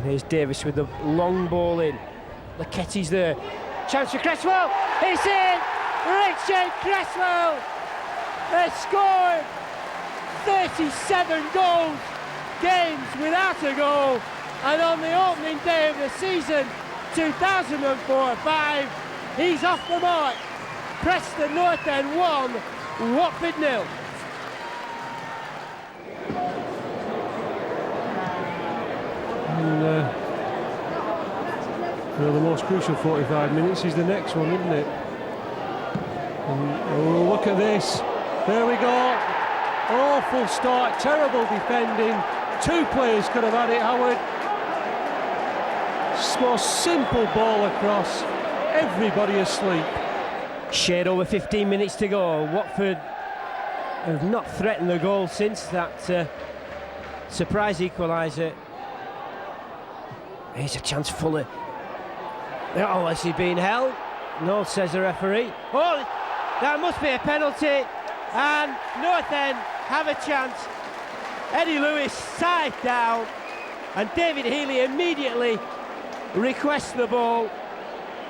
Here's Davies with the long ball in. Leketti's there. Chance for Cresswell. It's in! Richard Cresswell has scored 37 goals, games without a goal, and on the opening day of the season 2004-05, he's off the mark. Preston North End 1, Watford 0. And the most crucial 45 minutes is the next one, isn't it? And, oh, look at this. There we go. Awful start, terrible defending. Two players could have had it, Howard. Most simple ball across. Everybody asleep. Shade over 15 minutes to go. Watford have not threatened the goal since that surprise equaliser. Here's a chance, Fuller. Oh, has he been held? No, says the referee. Oh, that must be a penalty. And North End have a chance. Eddie Lewis side down, and David Healy immediately requests the ball,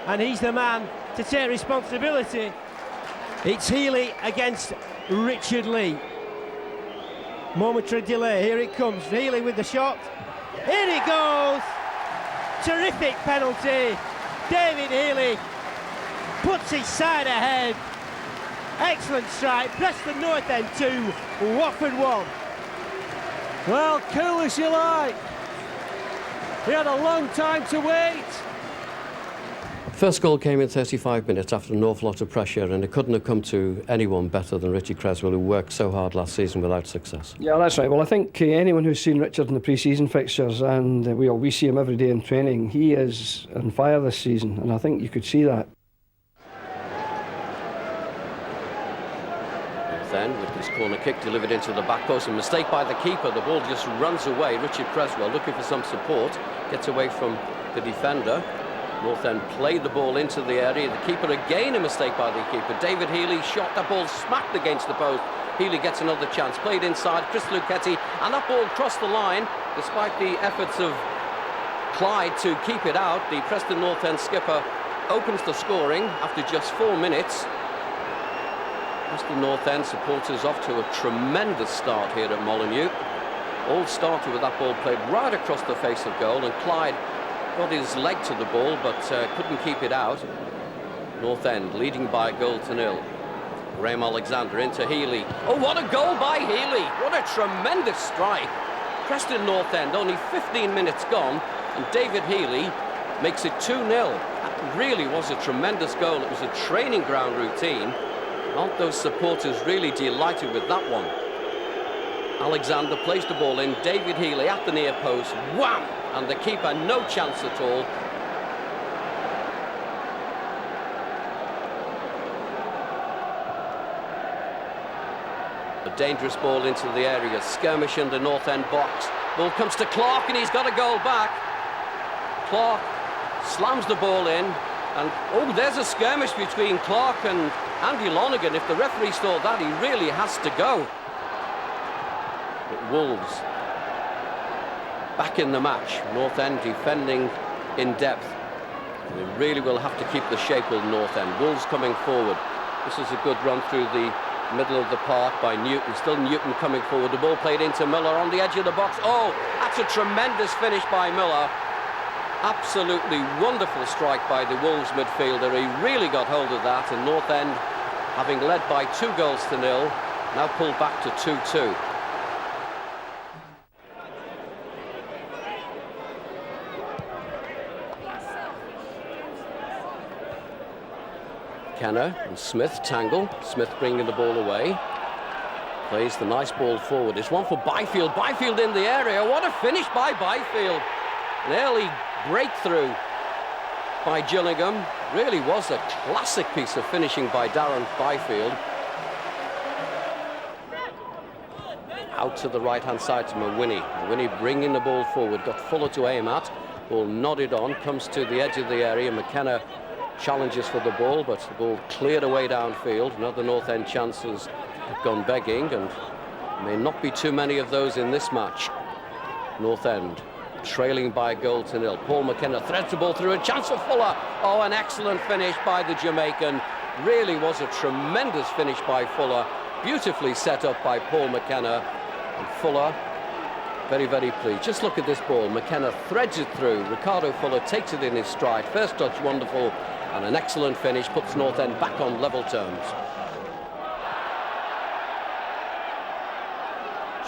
and he's the man to take responsibility. It's Healy against Richard Lee. Momentary delay, here it comes. Healy with the shot. Here he goes. Terrific penalty. David Healy puts his side ahead. Excellent strike. Preston North End 2, Watford 1. Well, cool as you like. He had a long time to wait. First goal came in 35 minutes after an awful lot of pressure, and it couldn't have come to anyone better than Richard Cresswell, who worked so hard last season without success. Yeah, that's right. Well, I think anyone who's seen Richard in the pre-season fixtures, and we see him every day in training, he is on fire this season, and I think you could see that. Then, with this corner kick delivered into the back post, a mistake by the keeper, the ball just runs away. Richard Cresswell looking for some support, gets away from the defender. North End played the ball into the area. The keeper again, a mistake by the keeper. David Healy shot, that ball smacked against the post. Healy gets another chance, played inside, Chris Luchetti, and that ball crossed the line. Despite the efforts of Clyde to keep it out, the Preston North End skipper opens the scoring after just 4 minutes. Preston North End supporters off to a tremendous start here at Molineux. All started with that ball played right across the face of goal, and Clyde got his leg to the ball but couldn't keep it out. North End leading by a goal to nil. Graham Alexander into Healy. Oh, what a goal by Healy! What a tremendous strike. Preston North End only 15 minutes gone, and David Healy makes it 2-0. That really was a tremendous goal. It was a training ground routine. Aren't those supporters really delighted with that one? Alexander plays the ball in. David Healy at the near post. Wham! And the keeper no chance at all. A dangerous ball into the area. Skirmish in the North End box. Ball comes to Clark, and he's got a goal back. Clark slams the ball in. And, oh, there's a skirmish between Clark and Andy Lonergan. If the referee's thought that, he really has to go. But Wolves back in the match. North End defending in depth. They really will have to keep the shape of North End. Wolves coming forward. This is a good run through the middle of the park by Newton. Still Newton coming forward. The ball played into Miller on the edge of the box. Oh, that's a tremendous finish by Miller. Absolutely wonderful strike by the Wolves midfielder. He really got hold of that, and North End, having led by 2-0, now pulled back to 2-2. Kenner and Smith tangle. Smith bringing the ball away. Plays the nice ball forward. It's one for Byfield. Byfield in the area. What a finish by Byfield. An early breakthrough by Gillingham. Really was a classic piece of finishing by Darren Byfield. Out to the right-hand side to Mawhinney. Mawhinney bringing the ball forward. Got Fuller to aim at. Ball nodded on. Comes to the edge of the area. McKenna challenges for the ball, but the ball cleared away downfield. Another North End chances have gone begging, and may not be too many of those in this match. North End trailing by 1-0. Paul McKenna threads the ball through. A chance for Fuller. Oh, an excellent finish by the Jamaican. Really was a tremendous finish by Fuller. Beautifully set up by Paul McKenna. And Fuller, very, very pleased. Just look at this ball. McKenna threads it through. Ricardo Fuller takes it in his stride. First touch, wonderful. And an excellent finish puts North End back on level terms.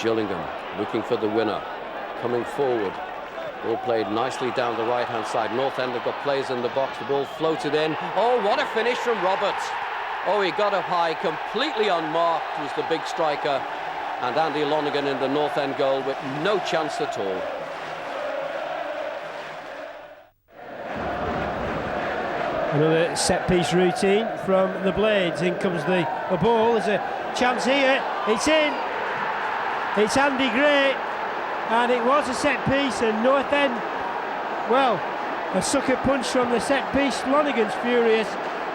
Gillingham looking for the winner. Coming forward. Ball played nicely down the right-hand side. North End have got players in the box. The ball floated in. Oh, what a finish from Roberts. Oh, he got up high, completely unmarked was the big striker. And Andy Lonergan in the North End goal with no chance at all. Another set-piece routine from the Blades. In comes the ball. There's a chance here. It's in. It's Andy Gray. And it was a set-piece, and North End, well, a sucker punch from the set-piece. Lonergan's furious.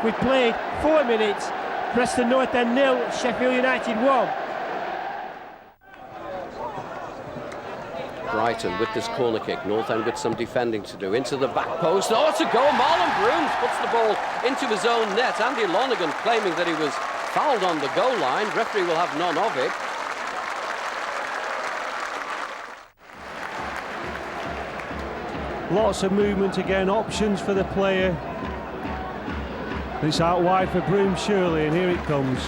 We've played 4 minutes. Preston North End 0, Sheffield United 1. Brighton with this corner kick. North End with some defending to do. Into the back post. Oh, it's a goal. Marlon Brooms puts the ball into his own net. Andy Lonergan claiming that he was fouled on the goal line. Referee will have none of it. Lots of movement again, options for the player. It's out wide for Brooms surely, and here it comes.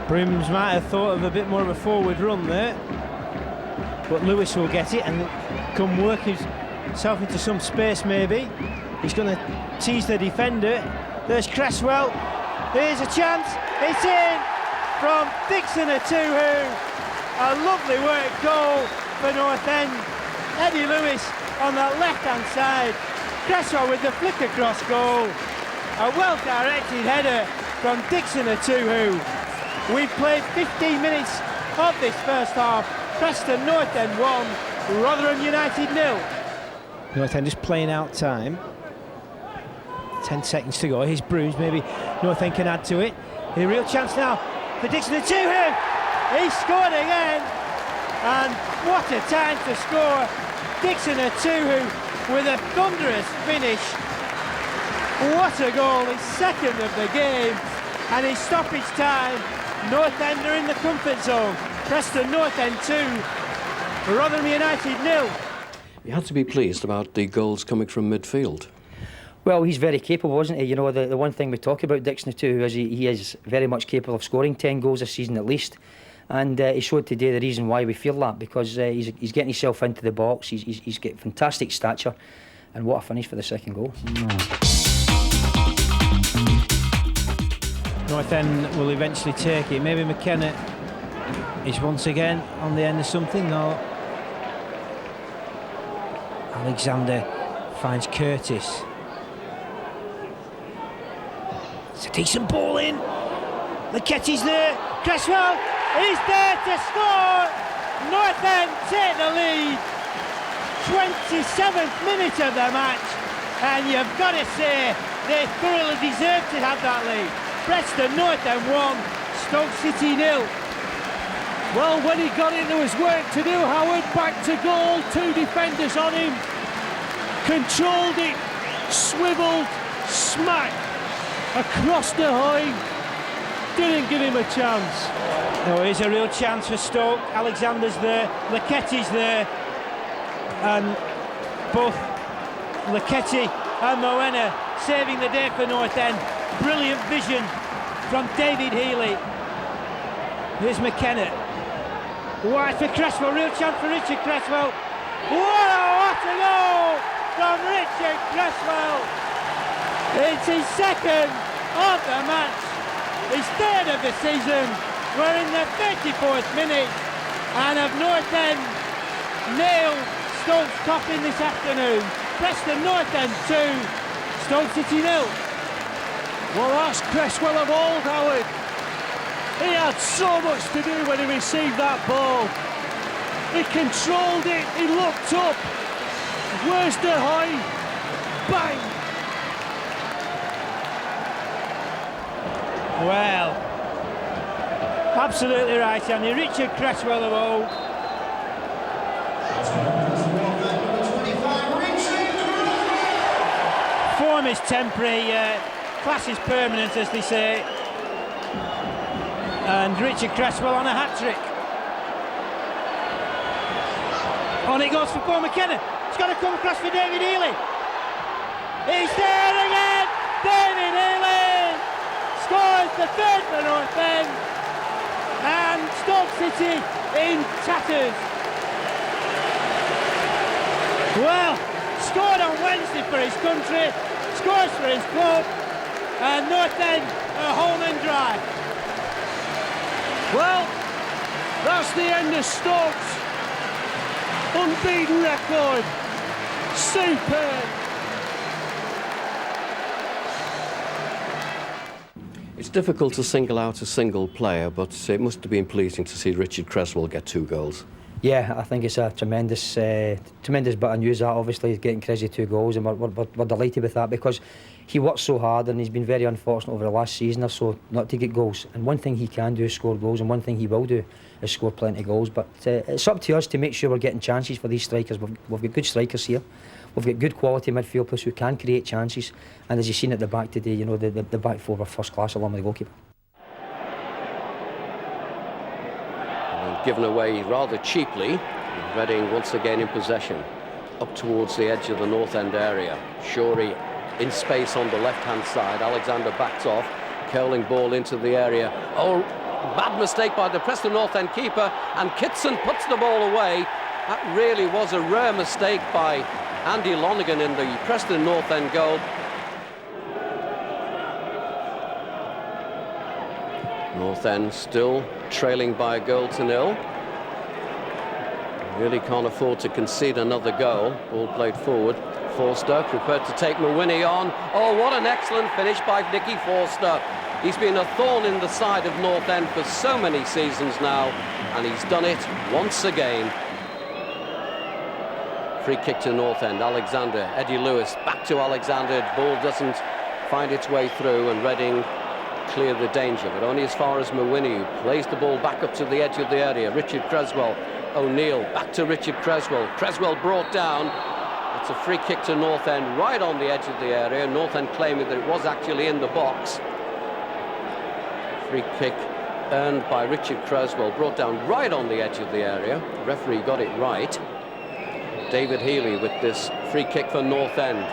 Brooms might have thought of a bit more of a forward run there, but Lewis will get it and come work himself into some space maybe. He's going to tease the defender. There's Cresswell. Here's a chance. It's in from Dixon Atuhu. A lovely work goal for North End. Eddie Lewis on the left-hand side. Cresswell with the flick across goal. A well-directed header from Dixon Atuhu. We've played 15 minutes of this first half. Preston North End 1, Rotherham United 0. North End just playing out time. 10 seconds to go. Here's Brooms. Maybe North End can add to it. A real chance now for Dixon Atuhu. He scored again. And what a time to score. Dixon Atuhu with a thunderous finish. What a goal, his second of the game, and his stoppage time. North End are in the comfort zone. Preston North End 2, Rotherham United 0. You had to be pleased about the goals coming from midfield. Well, he's very capable, isn't he? You know, the one thing we talk about Dixon too is he is very much capable of scoring 10 goals a season at least. And he showed today the reason why we feel that, because he's getting himself into the box. He's got fantastic stature, and what a finish for the second goal. North End will eventually take it. Maybe McKenna is once again on the end of something. No. Alexander finds Curtis. It's a decent ball in. The catch is there. Cresswell is there to score. North End take the lead. 27th minute of the match, and you've got to say they thoroughly deserve to have that lead. Preston North End 1, Stoke City 0. Well, when he got in, there was work to do. Howard back to goal, 2 defenders on him. controlled it, swivelled, smack, across the line, didn't give him a chance. No, here's a real chance for Stoke. Alexander's there, Leketti's there, and both Leketti and Moena saving the day for North End. Brilliant vision from David Healy. Here's McKenna. Wide for Cresswell, real chance for Richard Cresswell. What a goal from Richard Cresswell! It's his second of the match, his third of the season. We're in the 34th minute, and have North End nailed Stoke's coffin this afternoon. Preston North End 2, Stoke City 0. Well, that's Cresswell of old, Howard. He had so much to do when he received that ball. He controlled it, he looked up. Where's the high? Bang! Well, absolutely right, Andy. Richard Cresswell of old. Form is temporary, class is permanent, as they say. And Richard Cresswell on a hat-trick. On it goes for Paul McKenna. It's got to come across for David Healy. He's there again! David Healy scores the third for North End. And Stoke City in tatters. Well, scored on Wednesday for his country, scores for his club, and North End are home and dry. Well, that's the end of Stoke's unbeaten record. Superb. It's difficult to single out a single player, but it must have been pleasing to see Richard Cresswell get 2 goals. Yeah, I think it's a tremendous bit of news, that obviously getting crazy 2 goals, and we're delighted with that, because he worked so hard and he's been very unfortunate over the last season or so not to get goals. And one thing he can do is score goals, and one thing he will do is score plenty of goals. But it's up to us to make sure we're getting chances for these strikers. We've got good strikers here. We've got good quality midfielders who can create chances. And as you've seen at the back today, you know, the back four were first class along with the goalkeeper. Given away rather cheaply. Reading once again in possession, up towards the edge of the North End area. Shorey in space on the left-hand side. Alexander backs off, curling ball into the area. Oh, bad mistake by the Preston North End keeper, and Kitson puts the ball away. That really was a rare mistake by Andy Lonergan in the Preston North End goal. North End still trailing by 1-0. Really can't afford to concede another goal. Ball played forward. Forster prepared to take Mawini on. Oh, what an excellent finish by Nicky Forster. He's been a thorn in the side of North End for so many seasons now, and he's done it once again. Free kick to North End. Alexander, Eddie Lewis, back to Alexander. Ball doesn't find its way through, and Reading clear the danger, but only as far as Mawini, who plays the ball back up to the edge of the area. Richard Cresswell, O'Neill, back to Richard Cresswell. Cresswell brought down. It's a free kick to North End, right on the edge of the area. North End claiming that it was actually in the box. Free kick earned by Richard Cresswell, brought down right on the edge of the area. The referee got it right. David Healy with this free kick for North End.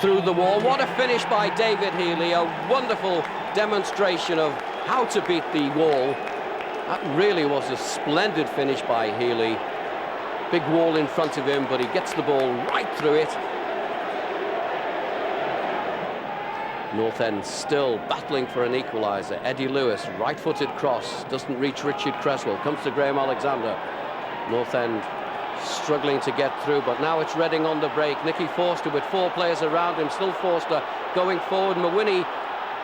Through the wall. What a finish by David Healy. A wonderful demonstration of how to beat the wall. That really was a splendid finish by Healy. Big wall in front of him, but he gets the ball right through it. North End still battling for an equaliser. Eddie Lewis, right-footed cross, doesn't reach Richard Cresswell, comes to Graham Alexander. North End struggling to get through, but now it's Reading on the break. Nicky Forster with 4 players around him, still Forster going forward. Mawini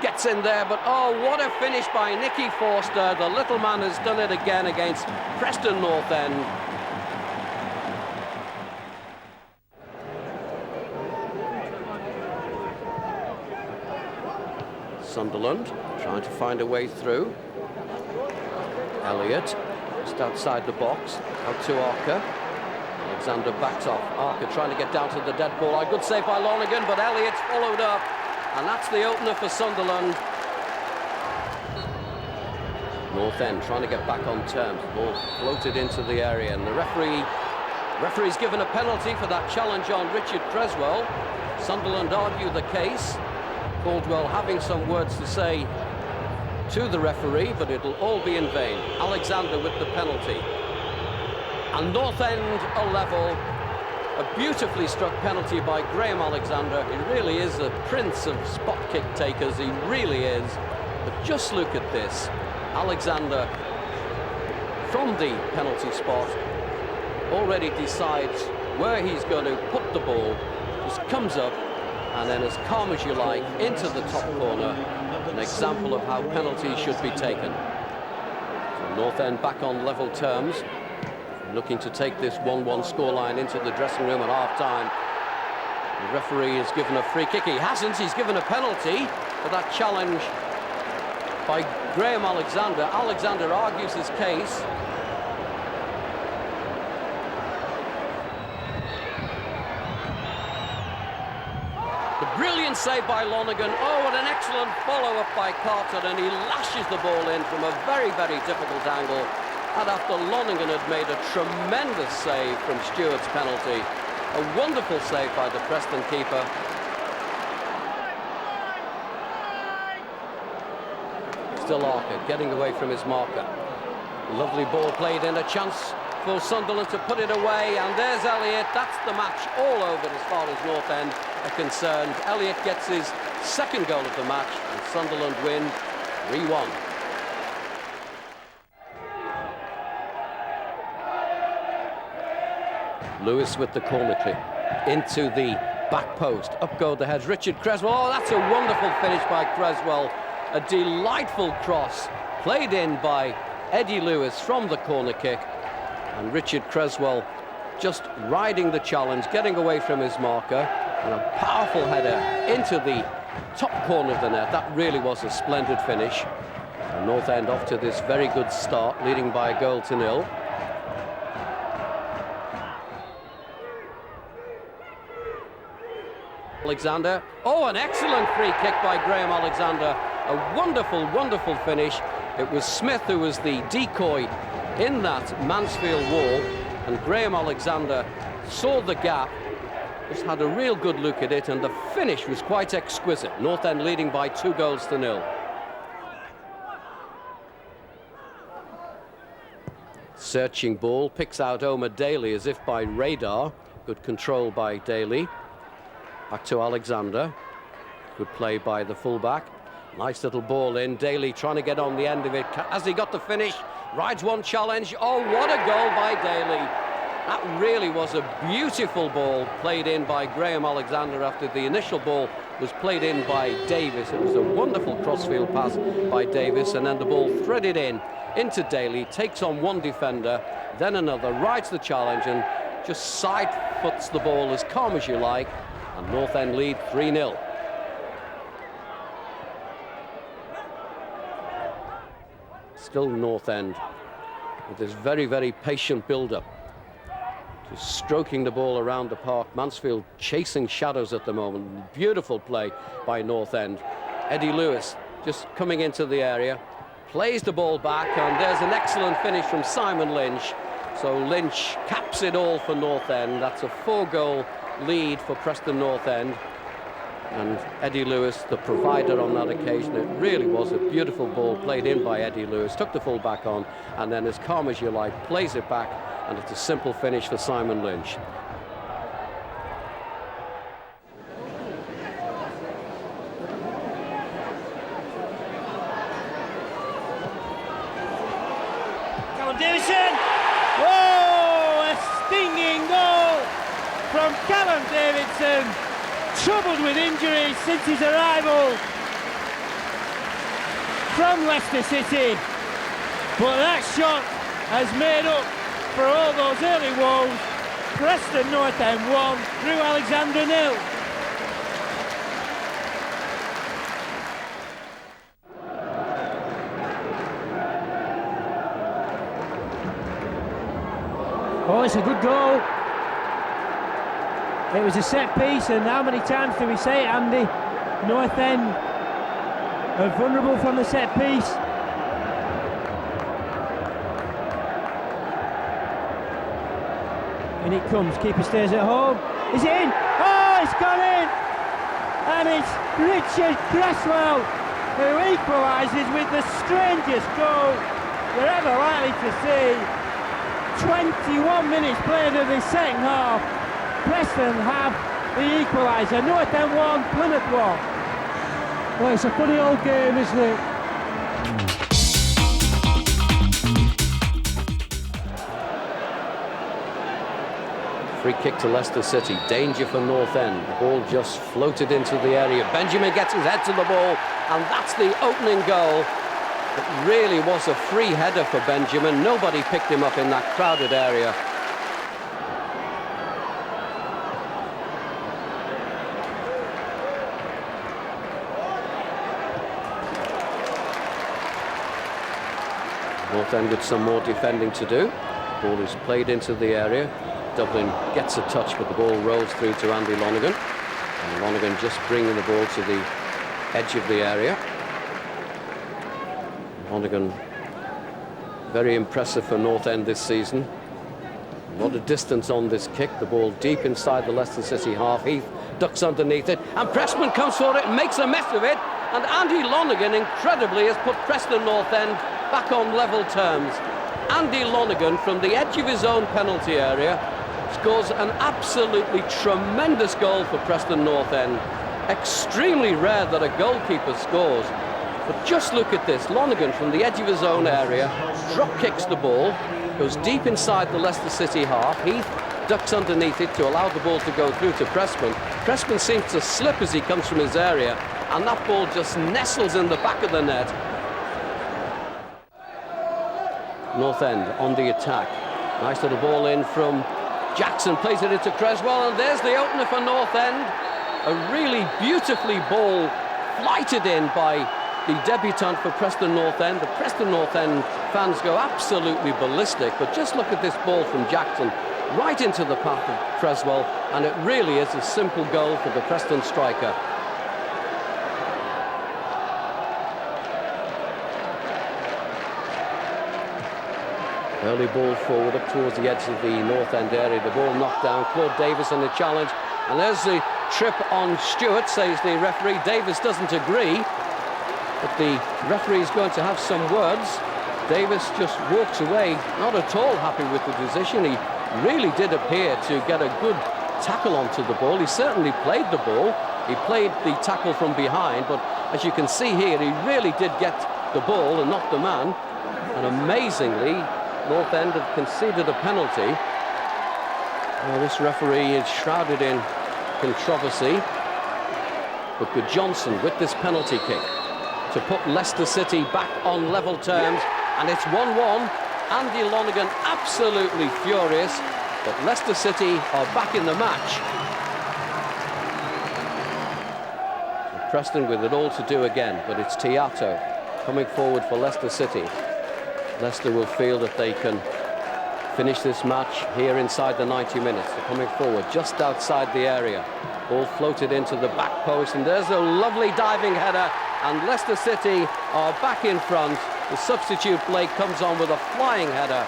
gets in there, but oh, what a finish by Nicky Forster. The little man has done it again against Preston North End. Sunderland trying to find a way through. Elliott just outside the box, out to Arca. Alexander backs off. Archer trying to get down to the dead ball. A good save by Lonergan, but Elliott's followed up. And that's the opener for Sunderland. North End trying to get back on terms. Ball floated into the area, and the referee's given a penalty for that challenge on Richard Cresswell. Sunderland argue the case. Caldwell having some words to say to the referee, but it'll all be in vain. Alexander with the penalty. And North End a level. A beautifully struck penalty by Graham Alexander. He really is a prince of spot kick takers. He really is. But just look at this. Alexander from the penalty spot already decides where he's going to put the ball. Just comes up and then, as calm as you like, into the top corner. An example of how penalties should be taken. So North End back on level terms, looking to take this 1-1 scoreline into the dressing room at half-time. The referee has given a free kick. He hasn't. He's given a penalty for that challenge by Graham Alexander. Alexander argues his case. Brilliant save by Lonergan. Oh, and an excellent follow-up by Carter, and he lashes the ball in from a very, very difficult angle. And after Lonergan had made a tremendous save from Stewart's penalty, a wonderful save by the Preston keeper. Still Archer getting away from his marker. Lovely ball played in, a chance for Sunderland to put it away, and there's Elliott. That's the match all over as far as North End are concerned. Elliott gets his second goal of the match, and Sunderland win 3-1. Lewis with the corner kick into the back post. Up go the heads. Richard Cresswell. Oh, that's a wonderful finish by Cresswell. A delightful cross played in by Eddie Lewis from the corner kick. And Richard Cresswell just riding the challenge, getting away from his marker, and a powerful header into the top corner of the net. That really was a splendid finish. And North End off to this very good start, leading by 1-0. Alexander. Oh, an excellent free kick by Graham Alexander. A wonderful, wonderful finish. It was Smith who was the decoy in that Mansfield wall, and Graham Alexander saw the gap, just had a real good look at it, and the finish was quite exquisite. North End leading by 2-0. Searching ball, picks out Omar Daly as if by radar. Good control by Daly. Back to Alexander. Good play by the fullback. Nice little ball in. Daly trying to get on the end of it. Has he got the finish? Rides one challenge. Oh, what a goal by Daly. That really was a beautiful ball played in by Graham Alexander after the initial ball was played in by Davis. It was a wonderful crossfield pass by Davis, and then the ball threaded in into Daly, takes on one defender, then another, rides the challenge and just side foots the ball as calm as you like, and North End lead 3-0. Still North End with this very, very patient build-up. Just stroking the ball around the park. Mansfield chasing shadows at the moment. Beautiful play by North End. Eddie Lewis just coming into the area, plays the ball back, and there's an excellent finish from Simon Lynch. So Lynch caps it all for North End. That's a 4-goal lead for Preston North End. And Eddie Lewis, the provider on that occasion. It really was a beautiful ball played in by Eddie Lewis. Took the full back on, and then as calm as you like, plays it back, and it's a simple finish for Simon Lynch. Callum Davidson! Oh, a stinging goal from Callum Davidson. Troubled with injuries since his arrival from Leicester City, but that shot has made up for all those early woes. Preston North End 1, Crewe Alexander 0. Oh, it's a good goal. It was a set piece, and how many times do we say it, Andy? North End are vulnerable from the set piece. In it comes, keeper stays at home. Is it in? Oh, it's gone in! And it's Richard Cresswell who equalises with the strangest goal you're ever likely to see. 21 minutes played of the second half. Preston have the equaliser. North End 1, Plymouth 1. Well, it's a funny old game, isn't it? Free kick to Leicester City. Danger for North End. The ball just floated into the area. Benjamin gets his head to the ball, and that's the opening goal. It really was a free header for Benjamin. Nobody picked him up in that crowded area. North End with some more defending to do. The ball is played into the area. Dublin gets a touch, but the ball rolls through to Andy Lonergan. And Lonergan just bringing the ball to the edge of the area. Lonergan, very impressive for North End this season. A lot of distance on this kick. The ball deep inside the Leicester City half. Heath ducks underneath it, and Preston comes for it and makes a mess of it. And Andy Lonergan, incredibly, has put Preston North End back on level terms. Andy Lonergan, from the edge of his own penalty area, scores an absolutely tremendous goal for Preston North End. Extremely rare that a goalkeeper scores. But just look at this. Lonergan, from the edge of his own area, drop kicks the ball, goes deep inside the Leicester City half. Heath ducks underneath it to allow the ball to go through to Preston. Preston seems to slip as he comes from his area, and that ball just nestles in the back of the net. North End on the attack. Nice little ball in from Jackson, plays it into Cresswell, and there's the opener for North End. A really beautifully ball flighted in by the debutant for Preston North End. The Preston North End fans go absolutely ballistic, but just look at this ball from Jackson right into the path of Cresswell, and it really is a simple goal for the Preston striker. Early ball forward up towards the edge of the North End area. The ball knocked down. Claude Davis in the challenge, and there's the trip on Stewart, says the referee. Davis doesn't agree, but the referee is going to have some words. Davis just walks away, not at all happy with the decision. He really did appear to get a good tackle onto the ball. He certainly played the ball. He played the tackle from behind, but as you can see here, he really did get the ball and not the man. And amazingly, North End have conceded a penalty. Well, this referee is shrouded in controversy. But good Johnson with this penalty kick to put Leicester City back on level terms, and it's 1-1. Andy Lonergan absolutely furious, but Leicester City are back in the match. And Preston with it all to do again, but it's Teato coming forward for Leicester City. Leicester will feel that they can finish this match here inside the 90 minutes. They're coming forward just outside the area. Ball floated into the back post, and there's a lovely diving header, and Leicester City are back in front. The substitute Blake comes on with a flying header.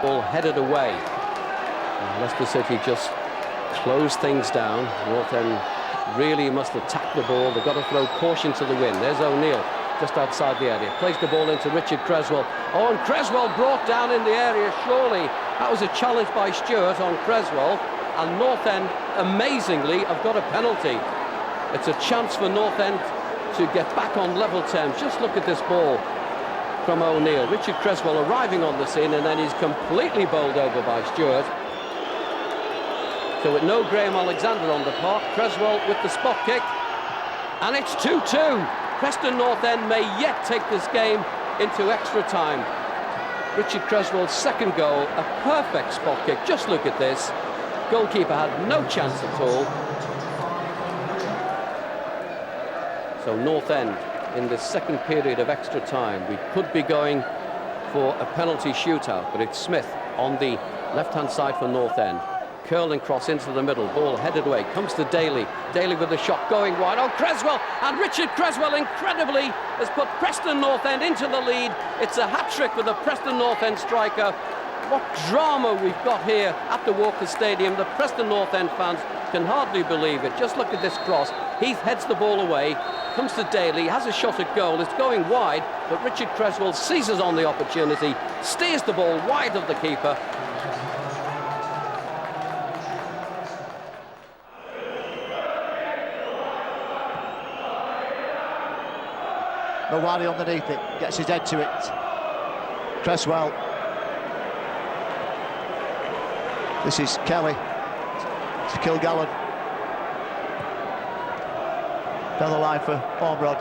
Ball headed away. And Leicester City just closed things down. North End really must attack the ball. They've got to throw caution to the wind. There's O'Neill just outside the area. Plays the ball into Richard Cresswell. Oh, and Cresswell brought down in the area, surely. That was a challenge by Stewart on Cresswell. And North End, amazingly, have got a penalty. It's a chance for North End to get back on level terms. Just look at this ball from O'Neill. Richard Cresswell arriving on the scene, and then he's completely bowled over by Stewart. So with no Graham Alexander on the park, Cresswell with the spot kick, and it's 2-2. Preston North End may yet take this game into extra time. Richard Cresswell's second goal, a perfect spot kick. Just look at this. Goalkeeper had no chance at all. So North End in the second period of extra time. We could be going for a penalty shootout, but it's Smith on the left-hand side for North End. Curling cross into the middle, ball headed away, comes to Daly. Daly with the shot going wide. Oh, Cresswell, and Richard Cresswell incredibly has put Preston North End into the lead. It's a hat-trick for the Preston North End striker. What drama we've got here at the Walker Stadium. The Preston North End fans can hardly believe it. Just look at this cross. Heath heads the ball away, comes to Daly, has a shot at goal. It's going wide, but Richard Cresswell seizes on the opportunity, steers the ball wide of the keeper. Mawani underneath it, gets his head to it. Cresswell. This is Kelly to Kilgallen. Down the line for Ormrod.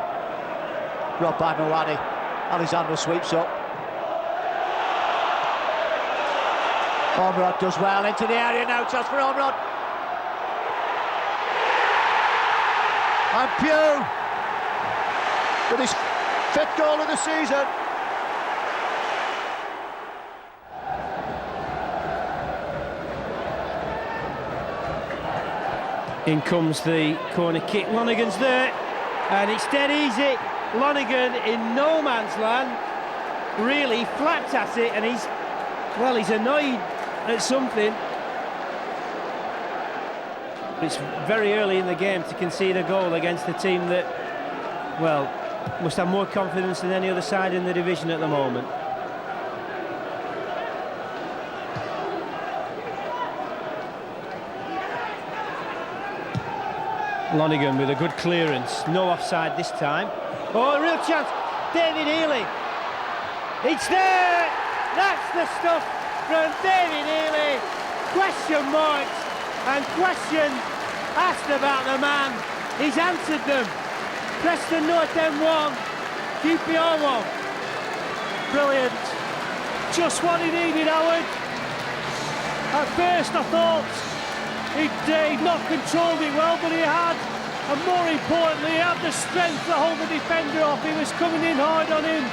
Robbed by Mawani. Alexander sweeps up. Ormrod does well into the area now. Chance for Ormrod. And Pugh with his 5th goal of the season. In comes the corner kick. Lonergan's there, and it's dead easy. Lonergan in no man's land, really flapped at it, and he's annoyed at something. It's very early in the game to concede a goal against a team that, well, must have more confidence than any other side in the division at the moment. Lonergan with a good clearance, no offside this time. Oh, a real chance, David Healy. It's there! That's the stuff from David Healy. Question marks and questions asked about the man. He's answered them. Preston North End 1, QPR 1. Brilliant. Just what he needed, Howard. At first I thought he'd not controlled it well, but he had. And more importantly, he had the strength to hold the defender off. He was coming in hard on him.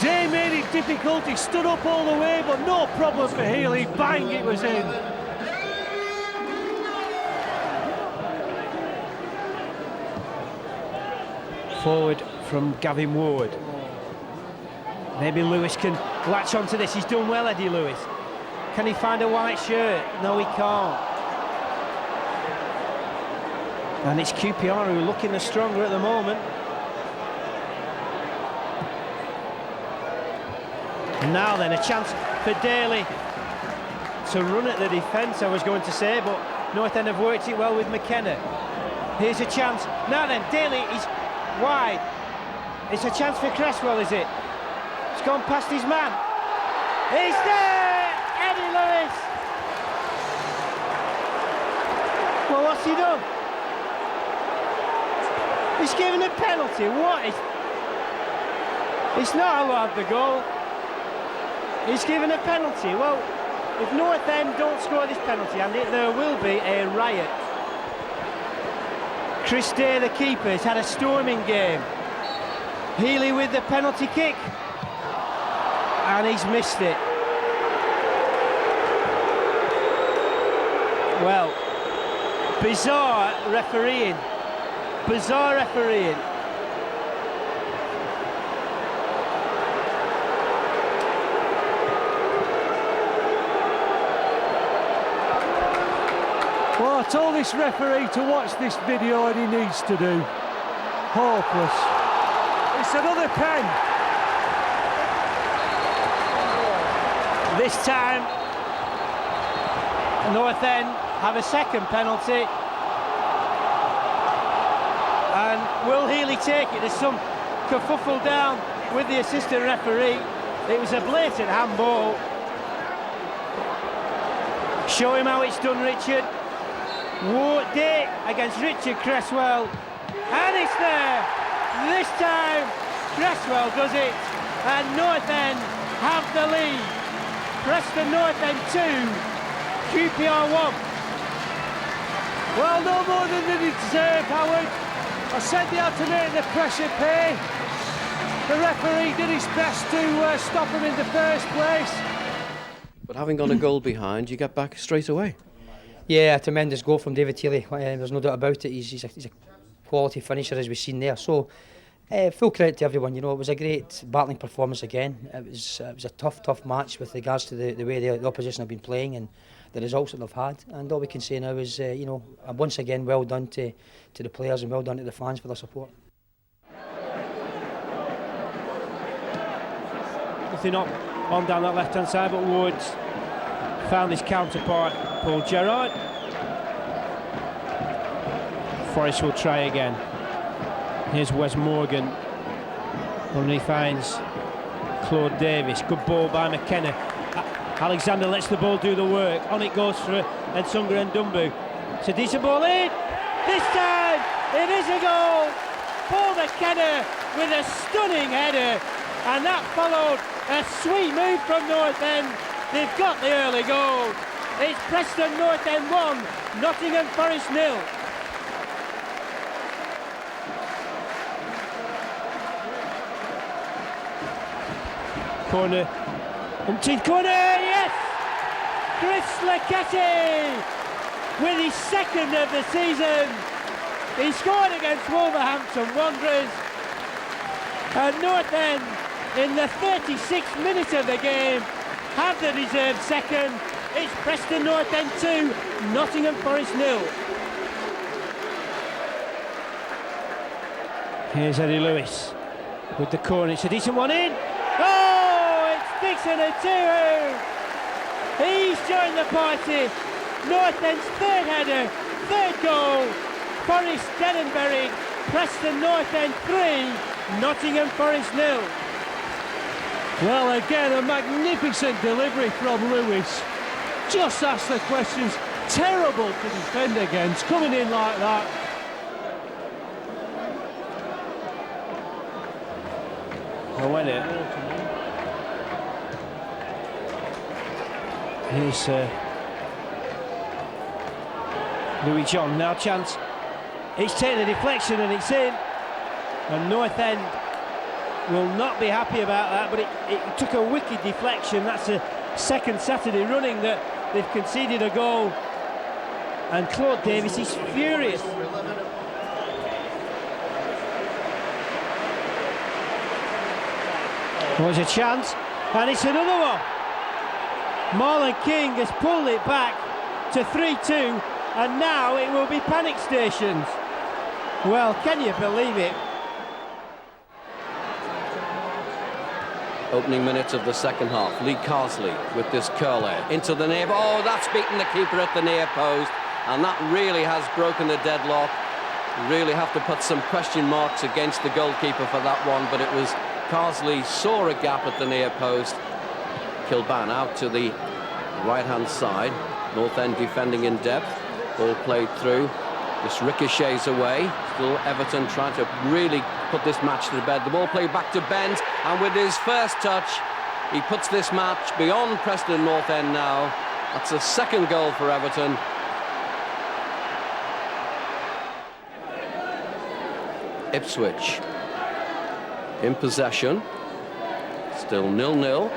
Day made it difficult. He stood up all the way, but no problem for Healy. Bang, it was in. Forward from Gavin Ward. Maybe Lewis can latch onto this. He's done well, Eddie Lewis. Can he find a white shirt? No, he can't. And it's QPR who are looking the stronger at the moment. Now then, a chance for Daly to run at the defence, I was going to say, but North End have worked it well with McKenna. Here's a chance. Now then, Daly is wide. It's a chance for Cresswell, is it? It's gone past his man. He's there! Eddie Lewis! Well, what's he done? He's given a penalty. What is... It's not allowed the goal. He's given a penalty. Well, if North End don't score this penalty, and there will be a riot. Chris Day, the keeper, has had a storming game. Healy with the penalty kick. And he's missed it. Well, bizarre refereeing. Bizarre refereeing. Well, I told this referee to watch this video, and he needs to do. Hopeless. It's another pen. This time, North End have a second penalty. And will Healy take it? There's some kerfuffle down with the assistant referee. It was a blatant handball. Show him how it's done, Richard. Ward Day against Richard Cresswell. And it's there. This time, Cresswell does it. And North End have the lead. Preston North End 2, QPR 1. Well, no more than they deserve, Howard. I said they had to make the pressure pay. The referee did his best to stop him in the first place. But having gone a goal behind, you get back straight away. Yeah, a tremendous goal from David Healy. There's no doubt about it. He's a quality finisher, as we've seen there. So, full credit to everyone. You know, it was a great battling performance again. It was a tough match with regards to the way the opposition have been playing and the results that they've had. And all we can say now is, you know, once again, well done to the players and well done to the fans for their support. Nothing on down that left-hand side, but Woods found his counterpart, Paul Gerrard. Forrest will try again. Here's Wes Morgan. And he finds Claude Davis. Good ball by McKenna. Alexander lets the ball do the work. On it goes for Nsonga and Dumbu. It's a decent ball in. This time it is a goal. Paul McKenna with a stunning header. And that followed a sweet move from North End. They've got the early goal. It's Preston North End 1, Nottingham Forest 0. Corner, umpteenth corner, yes! Chris Laketti with his second of the season. He scored against Wolverhampton Wanderers. And North End, in the 36th minute of the game, have the deserved second. It's Preston North End 2, Nottingham Forest 0. Here's Eddie Lewis with the corner. It's a decent one in. Oh, it's Dixon Atuhu. He's joined the party. North End's third header, third goal. Forest Denenberry, Preston North End 3, Nottingham Forest 0. Well, again, a magnificent delivery from Lewis. Just ask the questions. Terrible to defend against, coming in like that. Well, when it. Here's Louis John, now chance. He's taken a deflection and it's in. And North End will not be happy about that, but it took a wicked deflection. That's a second Saturday running that they've conceded a goal. And Claude Davis is furious. Was a chance, and it's another one. Marlon King has pulled it back to 3-2, and now it will be panic stations. Well, can you believe it? Opening minutes of the second half. Lee Carsley with this curler into the near. Oh, that's beaten the keeper at the near post, and that really has broken the deadlock. You really have to put some question marks against the goalkeeper for that one, but it was Carsley saw a gap at the near post. Kilban out to the right-hand side. North End defending in depth. Ball played through. This ricochets away. Still Everton trying to really put this match to bed. The ball played back to Bent, and with his first touch, he puts this match beyond Preston North End now. That's a second goal for Everton. Ipswich in possession. Still 0-0.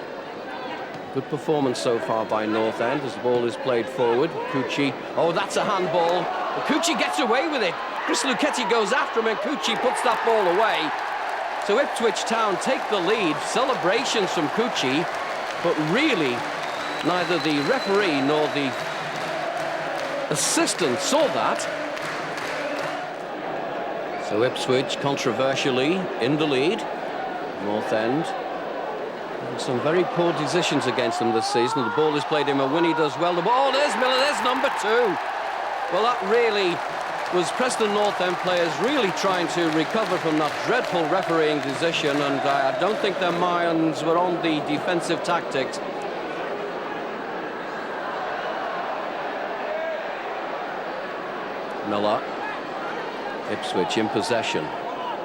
Good performance so far by North End as the ball is played forward. Cucci, oh, that's a handball. Cucci gets away with it. Chris Luchetti goes after him and Cucci puts that ball away. So Ipswich Town take the lead. Celebrations from Cucci, but really neither the referee nor the assistant saw that. So Ipswich controversially in the lead. North End some very poor decisions against them this season. The ball is played in, Winnie does well. The ball is Miller, there's number 2. Well, that really was Preston North End players really trying to recover from that dreadful refereeing decision, and I don't think their minds were on the defensive tactics. Miller. Ipswich in possession,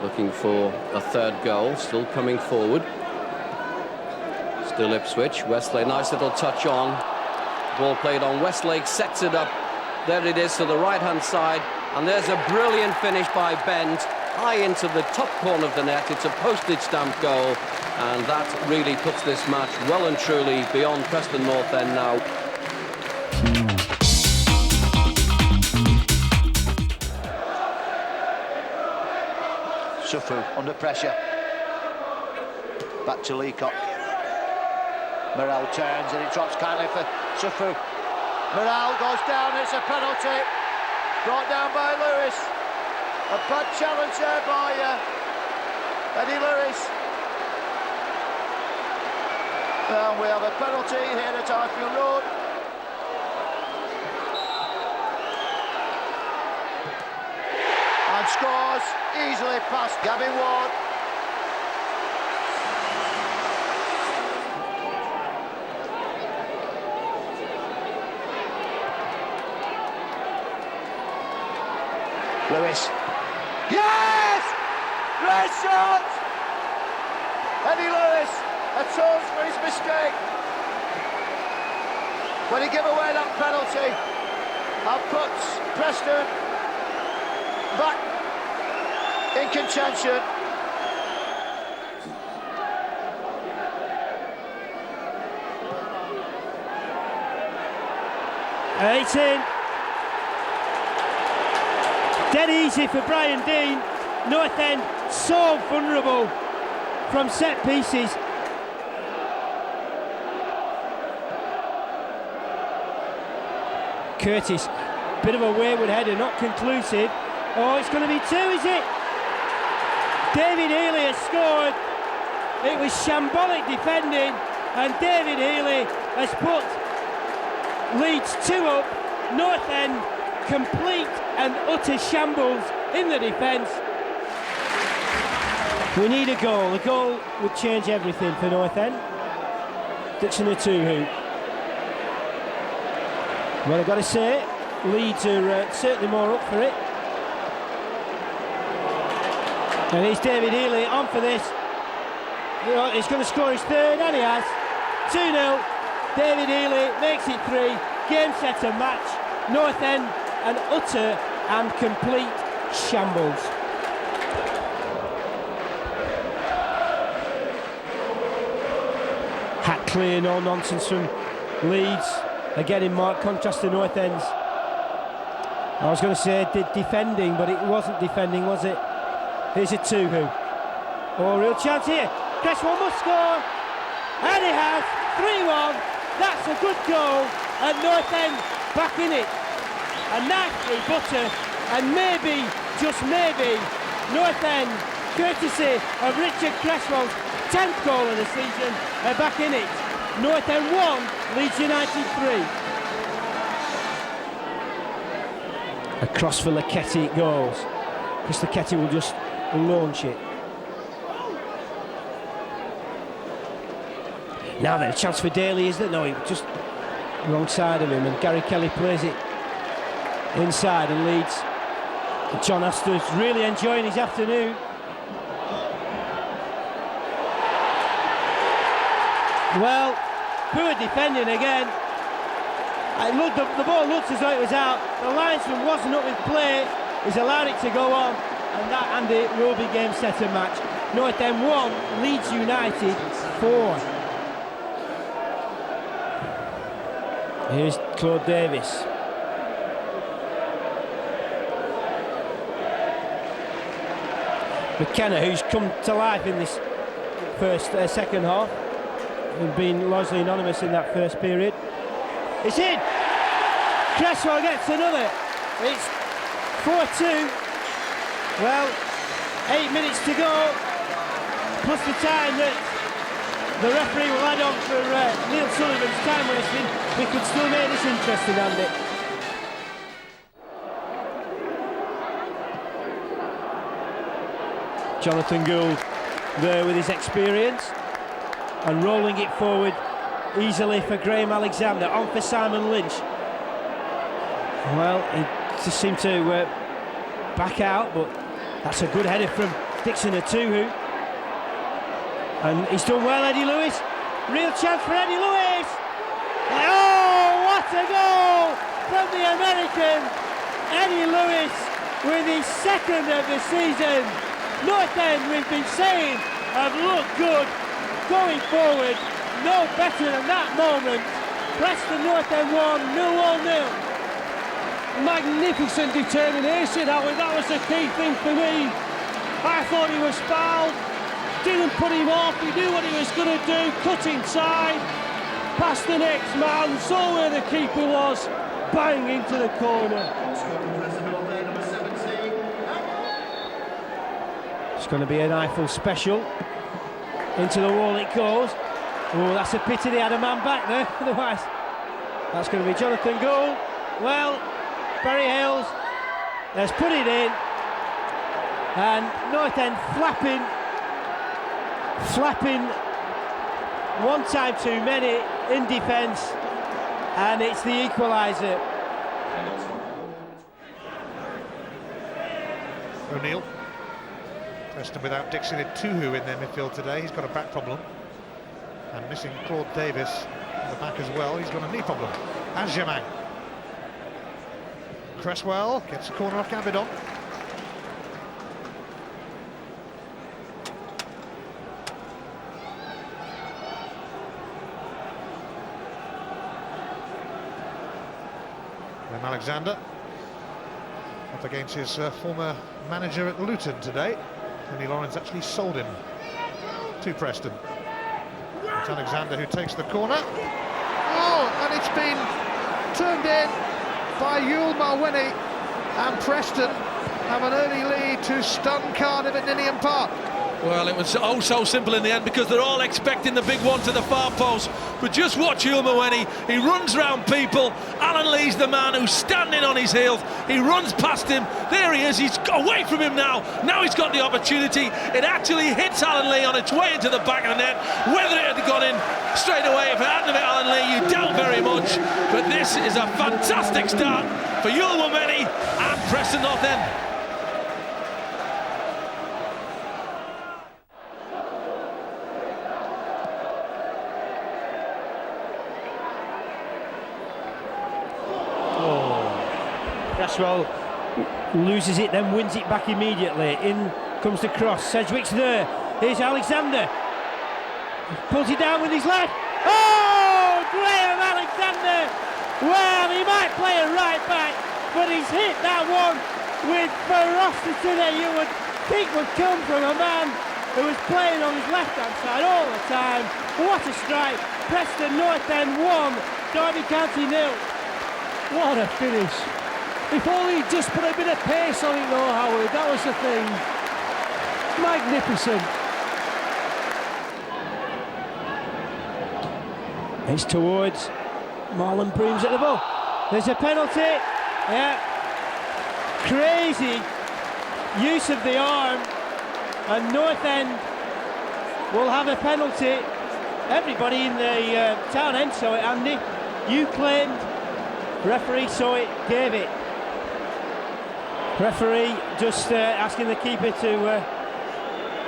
looking for a third goal, still coming forward. Still Ipswich. Westlake, nice little touch on. Ball played on. Westlake sets it up. There it is to the right-hand side. And there's a brilliant finish by Bent. high into the top corner of the net. It's a postage stamp goal, and that really puts this match well and truly beyond Preston North End now. Sufu under pressure. Back to Leacock. Morel turns and it drops kindly for Sufu. Morel goes down, it's a penalty. Brought down by Lewis. A bad challenge there by Eddie Lewis. And we have a penalty here at Highfield Road. And scores easily past Gavin Ward. Lewis. Yes! Great shot! Eddie Lewis atones for his mistake when he gave away that penalty and puts Preston back in contention. It's in. Dead easy for Brian Dean. North End so vulnerable from set pieces. Curtis, bit of a wayward header, not conclusive. Oh, it's going to be two, is it? David Healy has scored. It was shambolic defending, and David Healy has put Leeds 2 up. North End complete and utter shambles in the defence. We need a goal. A goal would change everything for North End. Dixon Atuhu. Well, I've got to say, Leeds are certainly more up for it. And here's David Healy on for this. He's going to score his third, and he has. 2-0. David Healy makes it 3. Game, set and match. North End, an utter and complete shambles. Hat clear, no nonsense from Leeds. Again in marked contrast to North End's. I was going to say defending, but it wasn't defending, was it? Here's a Tuhu. Oh, real chance here. Cresswell must score. And he has. 3-1. That's a good goal. And North End back in it. A knife through butter. And maybe, just maybe, North End, courtesy of Richard Cresswell's 10th goal of the season, are back in it. North End 1, Leeds United 3. Across for Leketti it goes. Chris Leketti will just launch it. Now then, a chance for Daly, is there? No, just wrong side of him, and Gary Kelly plays it inside, and Leeds. John Astor's really enjoying his afternoon. Well, poor defending again. The ball looked as though it was out. The linesman wasn't up with play. He's allowed it to go on, and that, Andy, will be game, set and match. North End 1, Leeds United 4. Here's Claude Davis. McKenna, who's come to life in this second half, and been largely anonymous in that first period. It's in! Cresswell gets another. It's 4-2. Well, 8 minutes to go, plus the time that the referee will add on for Neil Sullivan's time wasting. We could still make this interesting, Andy. Jonathan Gould there with his experience and rolling it forward easily for Graham Alexander, on for Simon Lynch. Well, he just seemed to back out, but that's a good header from Dixon Atuhu. And he's done well, Eddie Lewis. Real chance for Eddie Lewis. Oh, what a goal from the American. Eddie Lewis with his second of the season. North End, we've been saying, have looked good going forward. No better than that moment. Preston North End 1, Millwall 0. Magnificent determination, Howard. That was the key thing for me. I thought he was fouled, didn't put him off, he knew what he was going to do, cut inside, past the next man, saw where the keeper was, bang into the corner. It's going to be an Eiffel special. Into the wall it goes. Oh, that's a pity they had a man back there, otherwise that's going to be Jonathan Gould. Well, Barry Hales has put it in, and North End flapping one time too many in defence, and it's the equaliser. O'Neill. Preston without Dixon Ituhu in their midfield today. He's got a back problem. And missing Claude Davis at the back as well. He's got a knee problem. And Jamang. Cresswell gets the corner off Gambidon. Graham Alexander up against his former manager at Luton today. Andy Lonergan actually sold him to Preston. It's Alexander who takes the corner. Oh, and it's been turned in by Yul Malwini, and Preston have an early lead to stun Cardiff at Ninian Park. Well, it was oh so simple in the end, because they're all expecting the big one to the far post. But just watch Yul Malwini. He runs round people. Alan Lee's the man who's standing on his heels. He runs past him. There he is. He's away from him now. Now he's got the opportunity. It actually hits Alan Lee on its way into the back of the net. Whether it had gone in straight away, if it hadn't hit Alan Lee, you doubt very much. But this is a fantastic start for Yul Malwini and Preston North End. Cresswell loses it, then wins it back immediately. In comes the cross. Sedgwick's there. Here's Alexander. Pulls it down with his left. Oh, Graham Alexander! Well, he might play a right back, but he's hit that one with ferocity that you would think would come from a man who was playing on his left-hand side all the time. What a strike! Preston North End 1, Derby County 0. What a finish. If only he'd just put a bit of pace on it though, Howard, that was the thing. Magnificent. It's towards Marlon Brooms at the ball. There's a penalty. Yeah. Crazy use of the arm, and North End will have a penalty. Everybody in the town end saw it, Andy. You claimed, referee saw it, gave it. Referee just asking the keeper to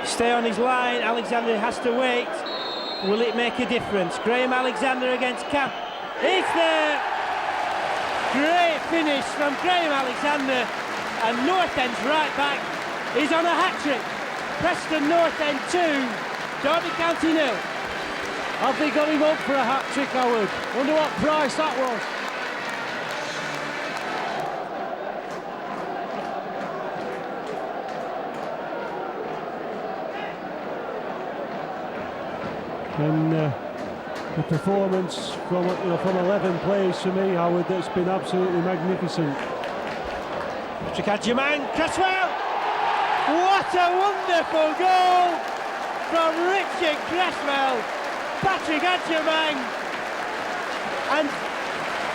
stay on his line. Alexander has to wait. Will it make a difference? Graham Alexander against Camp. It's there! Great finish from Graham Alexander, and North End's right back is on a hat-trick. Preston North End 2, Derby County 0. Have they got him up for a hat-trick, Howard? Wonder what price that was. And the performance from 11 players for me, Howard, that's been absolutely magnificent. Patrick Adjumang, Cresswell! What a wonderful goal from Richard Cresswell! Patrick Adjumang and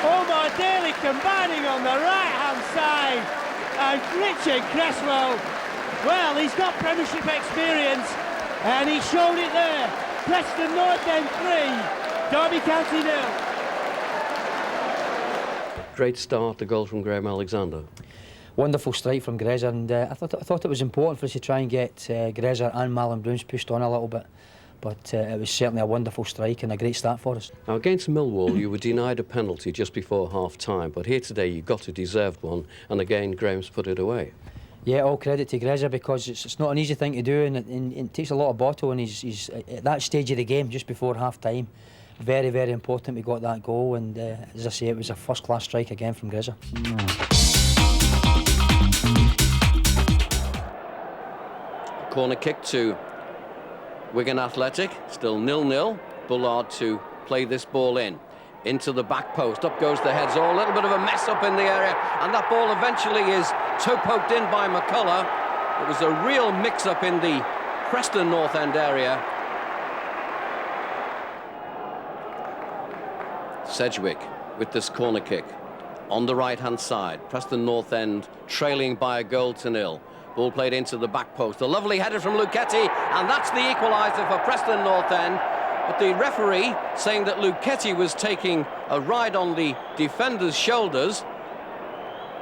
Omar Daly combining on the right-hand side, and Richard Cresswell, well, he's got Premiership experience, and he showed it there. Preston North End 3, Derby County 0. Great start, the goal from Graham Alexander. Wonderful strike from Grezza, and I thought it was important for us to try and get Grezza and Marlon Brooms pushed on a little bit. But it was certainly a wonderful strike and a great start for us. Now, against Millwall, you were denied a penalty just before half-time, but here today you got a deserved one, and again Graham's put it away. Yeah, all credit to Grezza, because it's not an easy thing to do, and it takes a lot of bottle, and he's at that stage of the game, just before half-time. Very, very important we got that goal, and as I say, it was a first-class strike again from Grezza. Corner kick to Wigan Athletic, still 0-0. Bullard to play this ball into the back post. Up goes the heads. A little bit of a mess up in the area, and that ball eventually is toe poked in by McCullough. It was a real mix-up in the Preston North End area. Sedgwick with this corner kick on the right-hand side. Preston North End trailing by a goal to 0. Ball played into the back post. A lovely header from Luchetti, and that's the equaliser for Preston North End. But the referee saying that Luchetti was taking a ride on the defender's shoulders.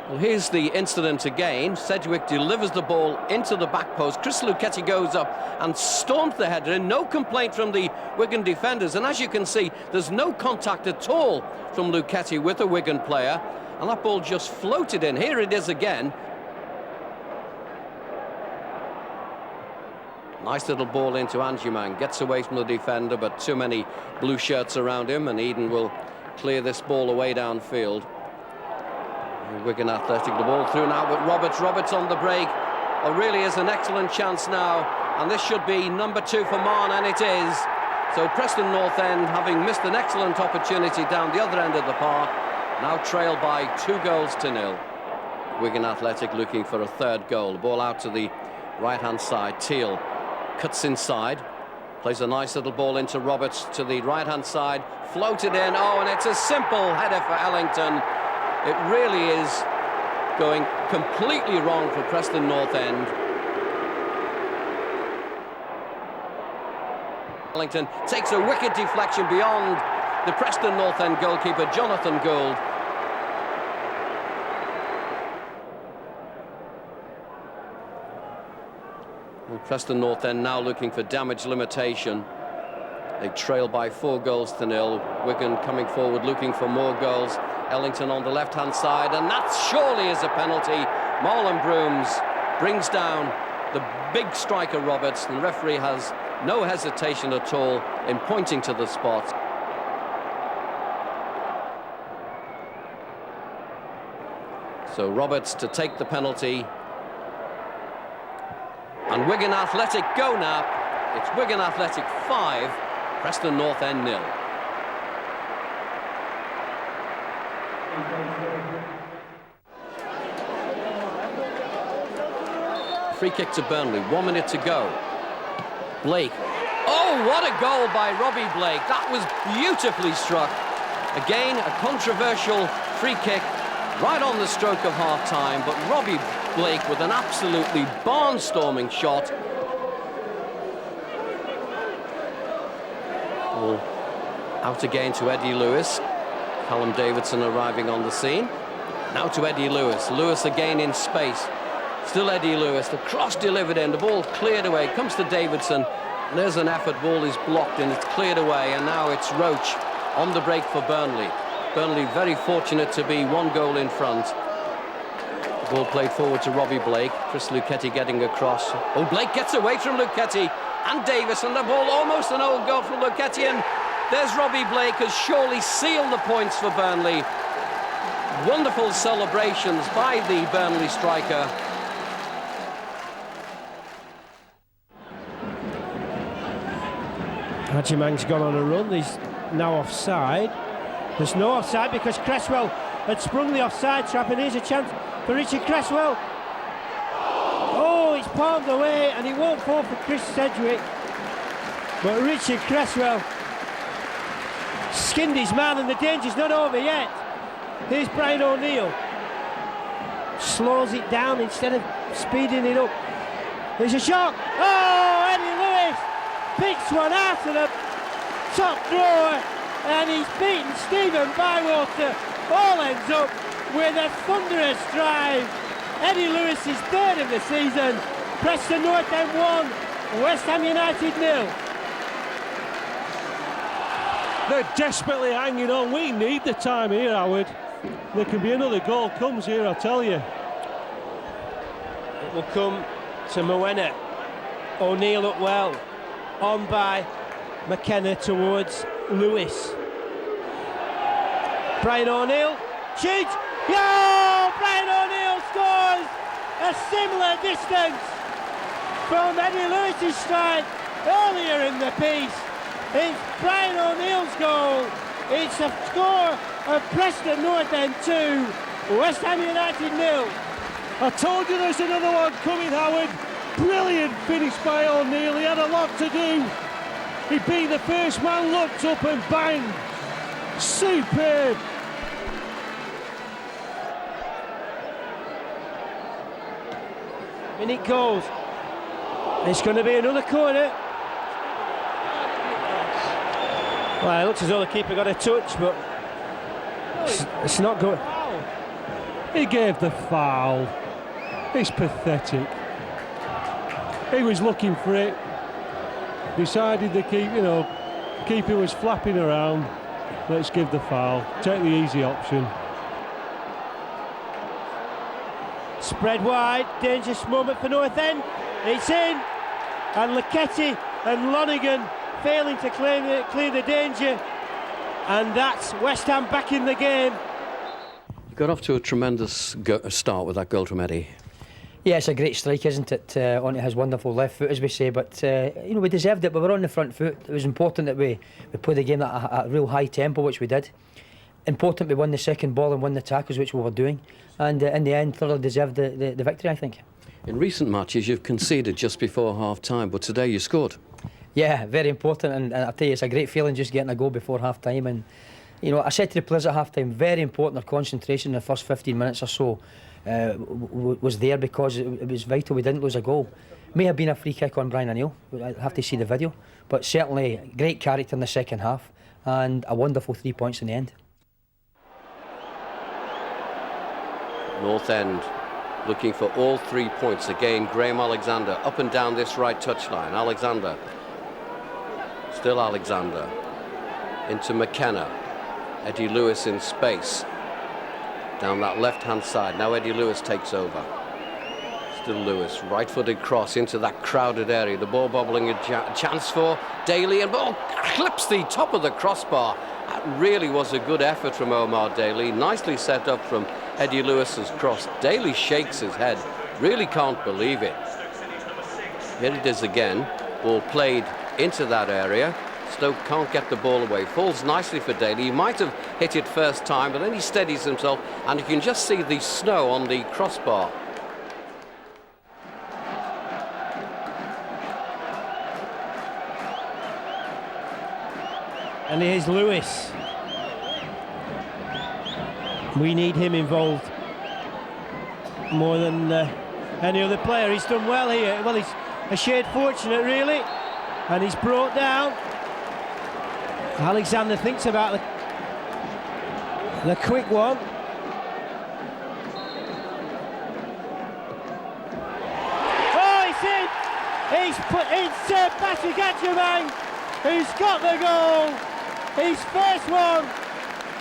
Well, here's the incident again. Sedgwick delivers the ball into the back post. Chris Luchetti goes up and storms the header in. No complaint from the Wigan defenders. And as you can see, there's no contact at all from Luchetti with a Wigan player. And that ball just floated in. Here it is again. Nice little ball into Anjuman. Gets away from the defender, but too many blue shirts around him, and Eden will clear this ball away downfield. Wigan Athletic, the ball through now with Roberts. Roberts on the break. Oh, really is an excellent chance now, and this should be number 2 for Marn, and it is. So Preston North End, having missed an excellent opportunity down the other end of the park, now trailed by 2-0. Wigan Athletic looking for a third goal. The ball out to the right-hand side. Teal cuts inside, plays a nice little ball into Roberts to the right-hand side, floated in. Oh, and it's a simple header for Ellington. It really is going completely wrong for Preston North End. Ellington takes a wicked deflection beyond the Preston North End goalkeeper, Jonathan Gould. Preston North End now looking for damage limitation. They trail by 4-0. Wigan coming forward looking for more goals. Ellington on the left-hand side, and that surely is a penalty. Marlon Brooms brings down the big striker Roberts, and the referee has no hesitation at all in pointing to the spot. So Roberts to take the penalty. And Wigan Athletic go now. It's Wigan Athletic 5, Preston North End 0. Free kick to Burnley, 1 minute to go. Blake. Oh, what a goal by Robbie Blake. That was beautifully struck. Again, a controversial free kick right on the stroke of half-time, but Robbie Blake with an absolutely barnstorming shot. Ball out again to Eddie Lewis. Callum Davidson arriving on the scene. Now to Eddie Lewis. Lewis again in space. Still Eddie Lewis. The cross delivered in. The ball cleared away. Comes to Davidson. And there's an effort. Ball is blocked and it's cleared away. And now it's Roach on the break for Burnley. Burnley very fortunate to be 1 goal in front. The ball played forward to Robbie Blake. Chris Luchetti getting across. Oh, Blake gets away from Luchetti and Davis, and the ball almost an old goal from Luchetti, and there's Robbie Blake has surely sealed the points for Burnley. Wonderful celebrations by the Burnley striker. Hachimang's gone on a run. He's now offside. There's no offside because Cresswell had sprung the offside trap, and here's a chance for Richard Cresswell. Oh, it's palmed away, and he won't fall for Chris Sedgwick. But Richard Cresswell skinned his man, and the danger's not over yet. Here's Brian O'Neill. Slows it down instead of speeding it up. There's a shot. Oh, Eddie Lewis picks one out of the top drawer, and he's beaten Stephen Bywater. All ends up with a thunderous drive. Eddie Lewis is 3rd of the season. Preston North End 1, West Ham United 0. They're desperately hanging on. We need the time here, Howard. There can be another goal comes here, I tell you. It will come to Mwena. O'Neill up well. On by McKenna towards Lewis. Brian O'Neill shoots. Yeah! Brian O'Neill scores a similar distance from Eddie Lewis's strike earlier in the piece. It's Brian O'Neill's goal. It's a score of Preston North End 2, West Ham United 0. I told you there's another one coming, Howard. Brilliant finish by O'Neill. He had a lot to do. He beat the first man, looked up and bang. Superb. In it goes. It's going to be another corner. Well, it looks as though the keeper got a touch, but it's not good. He gave the foul. It's pathetic. He was looking for it. Decided the keeper was flapping around. Let's give the foul. Take the easy option. Spread wide, dangerous moment for North End. It's in, and Laketti and Lonergan failing to clear the danger, and that's West Ham back in the game. You got off to a tremendous start with that goal from Eddie. Yeah, it's a great strike, isn't it? Onto his wonderful left foot, as we say. But we deserved it. We were on the front foot. It was important that we played the game at a real high tempo, which we did. Important we won the second ball and won the tackles, which we were doing. And in the end, thoroughly deserved the victory, I think. In recent matches, you've conceded just before half-time, but today you scored. Yeah, very important. And I tell you, it's a great feeling just getting a goal before half-time. And I said to the players at half-time, very important our concentration in the first 15 minutes or so. Was there because it was vital we didn't lose a goal. May have been a free kick on Brian O'Neill. I'd have to see the video, but certainly great character in the second half and a wonderful 3 points in the end. North End looking for all 3 points again. Graham Alexander up and down this right touchline. Alexander, still Alexander, into McKenna. Eddie Lewis in space. Down that left-hand side. Now Eddie Lewis takes over. Still Lewis. Right-footed cross into that crowded area. The ball bobbling, a chance for Daly, and ball clips the top of the crossbar. That really was a good effort from Omar Daly. Nicely set up from Eddie Lewis's cross. Daly shakes his head. Really can't believe it. Here it is again. Ball played into that area. Stoke can't get the ball away. Falls nicely for Daly. He might have hit it first time, but then he steadies himself, and you can just see the snow on the crossbar. And here's Lewis. We need him involved more than any other player. He's done well here. Well, he's a shade fortunate, really, and he's brought down. Alexander thinks about the quick one. Oh, it's in! It's Patrick Atchemang who's got the goal. His first one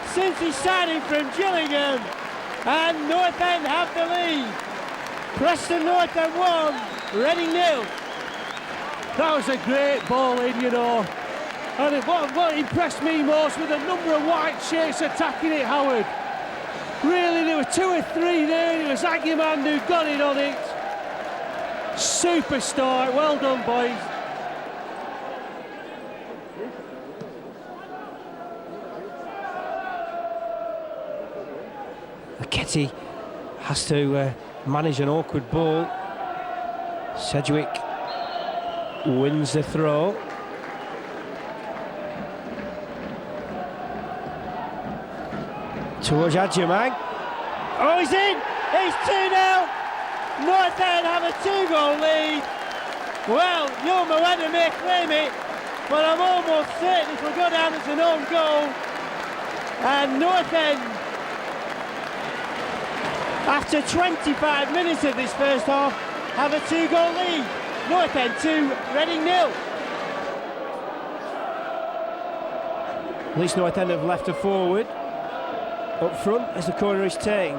since his signing from Gillingham, and North End have the lead. Preston North End 1, Reading 0. That was a great ball in, And what impressed me most was the number of white shirts attacking it, Howard. Really, there were 2 or 3 there. It was Aguiman who got it on it. Superstar. Well done, boys. Laketti has to manage an awkward ball. Sedgwick wins the throw. Towards Adjumang. Oh, he's in! It's 2-0! North End have a 2-goal lead. Well, your Mwena may claim it, but I'm almost certain it will go down as an own goal. And North End, after 25 minutes of this first half, have a 2-goal lead. North End 2, Reading 0. At least North End have left a forward up front as the corner is taken.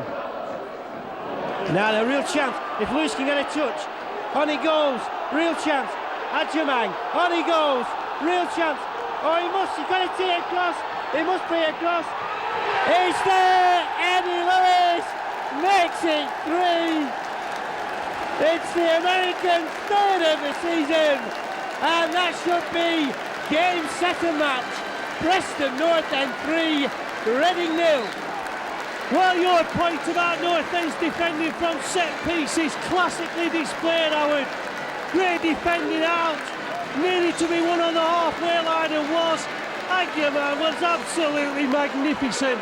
Now the real chance. If Lewis can get a touch, on he goes, real chance. Adjumang, on he goes, real chance. Oh, he's got to tee across. He must be across. It's there. Andy Lewis makes it 3. It's the American's 3rd of the season, and that should be game, set and match. Preston North End 3, Reading 0. Well, your point about North End's defending from set pieces, classically displayed, Howard. Great defending out, needed to be one on the halfway line and was. Agyeman was absolutely magnificent.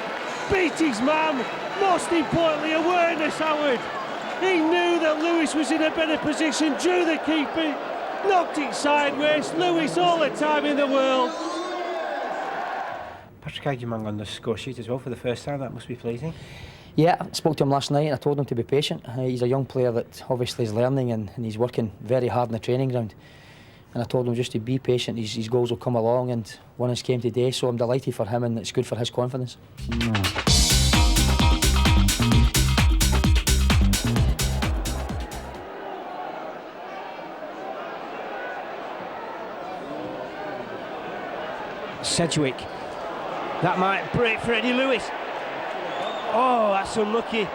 Beat his man, most importantly awareness, Howard. He knew that Lewis was in a better position, drew the keeper, knocked it sideways. Lewis all the time in the world. Patrick Agyeman on the score sheet as well for the first time. That must be pleasing. Yeah, I spoke to him last night and I told him to be patient. He's a young player that obviously is learning and he's working very hard in the training ground. And I told him just to be patient, his goals will come along, and one has came today, so I'm delighted for him and it's good for his confidence. Sedgwick. That might break for Eddie Lewis. Oh, that's unlucky.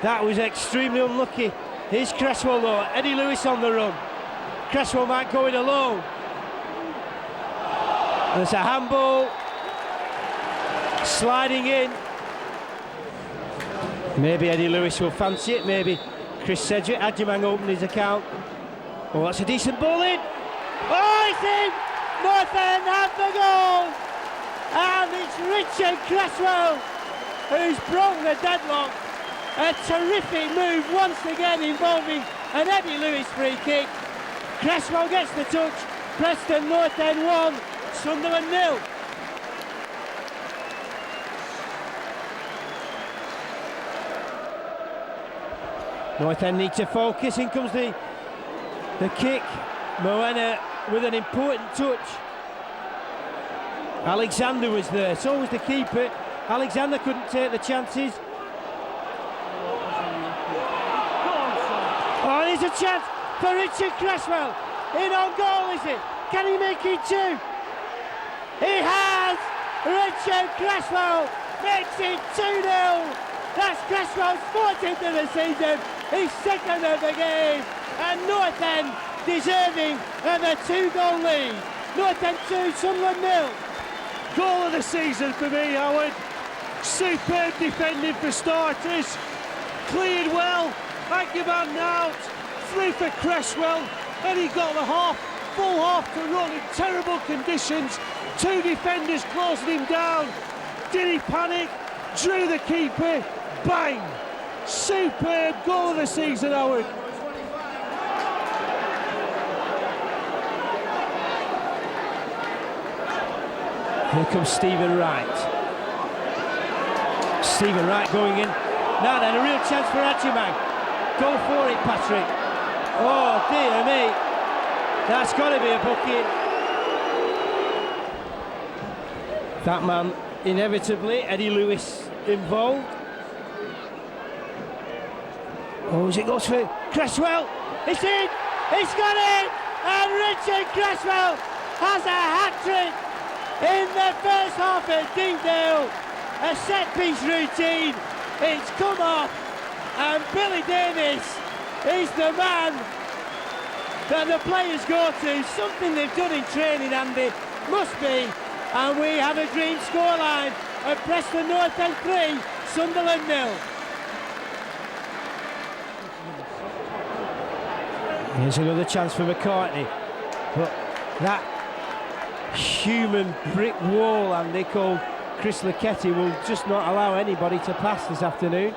That was extremely unlucky. Here's Cresswell though. Eddie Lewis on the run. Cresswell might go it alone. There's a handball. Sliding in. Maybe Eddie Lewis will fancy it. Maybe Chris Sedgwick. Adjumang opened his account. Oh, that's a decent ball in. Oh, it's in! North End have the goal! And it's Richard Cresswell who's broken the deadlock. A terrific move once again involving an Eddie Lewis free kick. Cresswell gets the touch. Preston North End 1, Sunderland 0. North End need to focus. In comes the kick. Moena with an important touch. Alexander was there, so was the keeper. Alexander couldn't take the chances. Oh, there's a chance for Richard Cresswell. In on goal, is it? Can he make it 2? He has! Richard Cresswell makes it 2-0. That's Cresswell's 14th of the season. He's 2nd of the game. And North End deserving of a 2-goal lead. North End 2, Sunderland 0. Goal of the season for me, Howard. Superb defending for starters. Cleared well. Agyeman out. Through for Cresswell. And he got the full half to run in terrible conditions. 2 defenders closing him down. Did he panic? Drew the keeper. Bang! Superb goal of the season, Howard. Here comes Stephen Wright. Stephen Wright going in. Now then, a real chance for Adjumang. Go for it, Patrick. Oh, dear me. That's got to be a booking. That man, inevitably, Eddie Lewis involved. Oh, as it goes for Cresswell. It's in. It's got it. And Richard Cresswell has a hat-trick in the first half of Deepdale. A set-piece routine. It's come off. And Billy Davies is the man that the players go to. Something they've done in training, Andy. Must be. And we have a dream scoreline of Preston North End 3, Sunderland 0. Here's another chance for McCartney. But that human brick wall, Andy, called Chris Lucchetti, will just not allow anybody to pass this afternoon.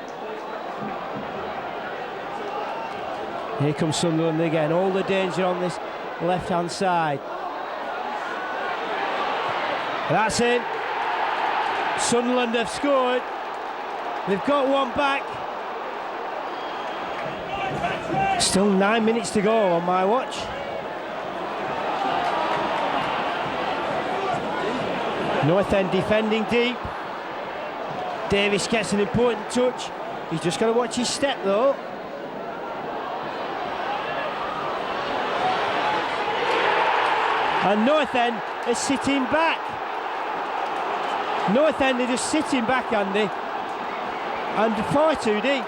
Here comes Sunderland again. All the danger on this left-hand side. That's it. Sunderland have scored. They've got one back. Still 9 minutes to go on my watch. North End defending deep. Davies gets an important touch. He's just got to watch his step though. And North End is sitting back. North End are just sitting back, Andy, and far too deep.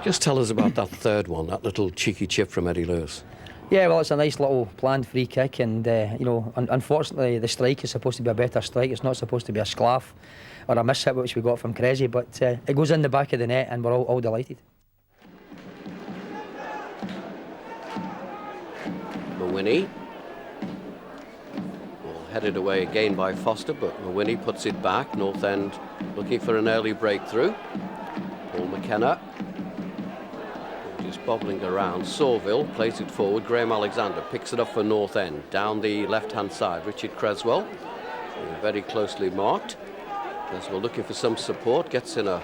Just tell us about that third one, that little cheeky chip from Eddie Lewis. Yeah, well, it's a nice little planned free kick, and you know, unfortunately, the strike is supposed to be a better strike. It's not supposed to be a sclaff or a miss hit, which we got from Cressy, but it goes in the back of the net, and we're all delighted. Mawhinney. Ball headed away again by Foster, but Mawhinney puts it back. North End looking for an early breakthrough. Paul McKenna. Just bobbling around. Sauville plays it forward. Graham Alexander picks it up for North End. Down the left-hand side, Richard Cresswell. Very closely marked. Cresswell looking for some support. Gets in a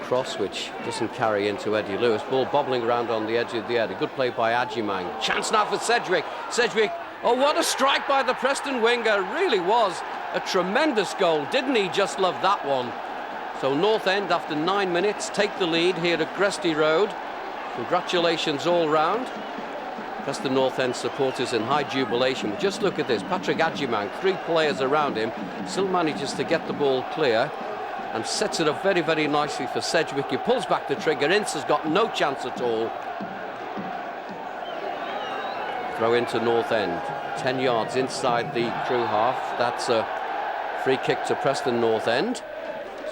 cross which doesn't carry into Eddie Lewis. Ball bobbling around on the edge of the area. Good play by Adjimang. Chance now for Sedgwick. Sedgwick, oh, what a strike by the Preston winger. Really was a tremendous goal. Didn't he just love that one? So North End, after 9 minutes, take the lead here at Gresty Road. Congratulations all round. Preston North End supporters in high jubilation. But just look at this. Patrick Adjimang, 3 players around him, still manages to get the ball clear and sets it up very, very nicely for Sedgwick. He pulls back the trigger. Ince has got no chance at all. Throw into North End. 10 yards inside the Crewe half. That's a free kick to Preston North End.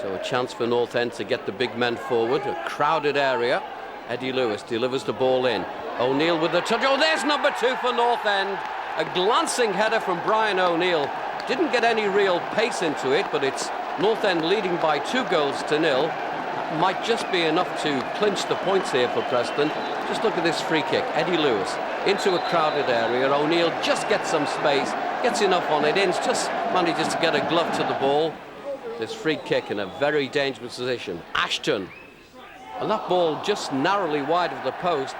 So a chance for North End to get the big men forward. A crowded area. Eddie Lewis delivers the ball in. O'Neill with the touch. Oh, there's number 2 for North End. A glancing header from Brian O'Neill. Didn't get any real pace into it, but it's North End leading by 2-0. That might just be enough to clinch the points here for Preston. Just look at this free kick. Eddie Lewis into a crowded area. O'Neill just gets some space, gets enough on it. Ince just manages to get a glove to the ball. This free kick in a very dangerous position. Ashton. And that ball just narrowly wide of the post.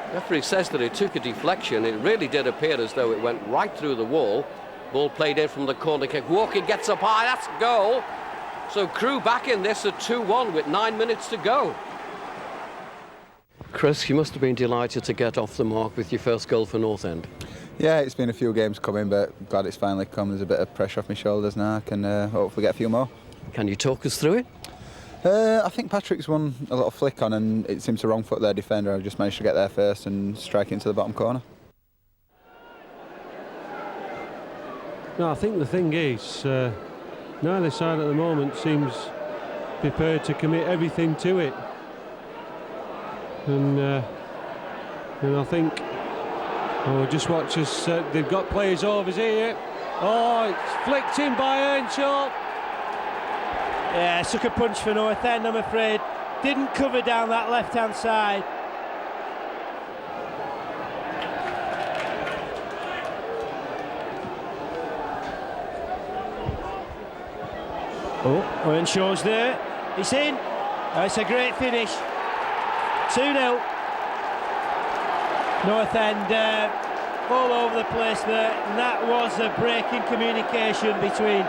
The referee says that it took a deflection. It really did appear as though it went right through the wall. Ball played in from the corner kick. Walker gets up high. That's a goal. So Crewe back in this at 2-1 with 9 minutes to go. Chris, you must have been delighted to get off the mark with your first goal for North End. Yeah, it's been a few games coming, but glad it's finally come. There's a bit of pressure off my shoulders now. I can hopefully get a few more. Can you talk us through it? I think Patrick's won a little flick on, and it seems to wrong foot their defender. I just managed to get there first and strike into the bottom corner. No, I think the thing is, neither side at the moment seems prepared to commit everything to it. And I think, just watch us, they've got players overs here. Oh, it's flicked in by Earnshaw. Yeah, sucker punch for North End, I'm afraid. Didn't cover down that left-hand side. Oh, Earnshaw's there. He's in. It's a great finish. 2-0. North End all over the place there. And that was a break in communication between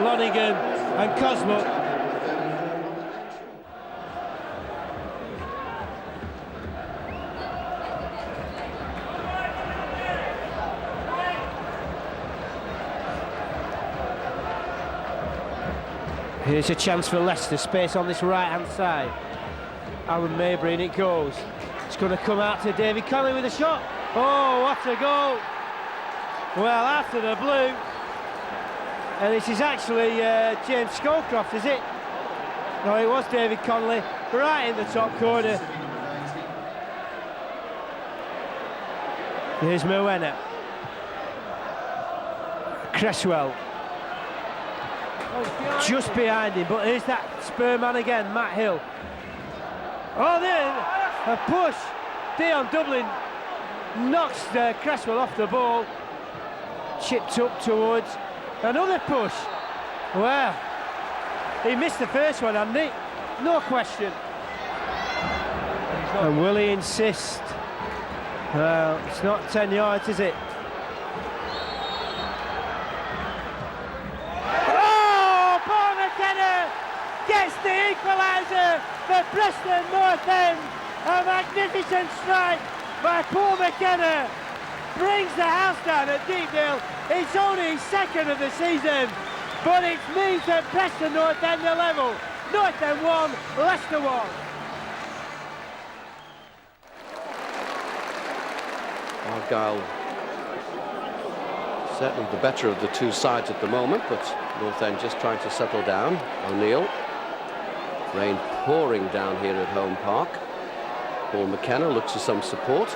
Lonergan and Cosmo. Here's a chance for Leicester, space on this right-hand side. Alan Mabry, and it goes. It's going to come out to David Connolly with a shot. Oh, what a goal! Well, after the blue, and this is actually James Scholecroft, is it? No, it was David Connolly, right in the top corner. Here's Mawhinney. Cresswell. Just behind him, but here's that spur man again, Matt Hill. Oh, there, a push. Dion Dublin knocks Cresswell off the ball. Chipped up towards another push. Well, he missed the first one, hadn't he? No question. And will he insist? Well, it's not 10 yards, is it? Gets the equaliser for Preston North End. A magnificent strike by Paul McKenna. brings the house down at Deepdale. It's only his second of the season, but it means that Preston North End are level. North End 1, Leicester 1. Argyle certainly the better of the two sides at the moment, but North End just trying to settle down. O'Neill. Rain pouring down here at Home Park. Paul McKenna looks for some support.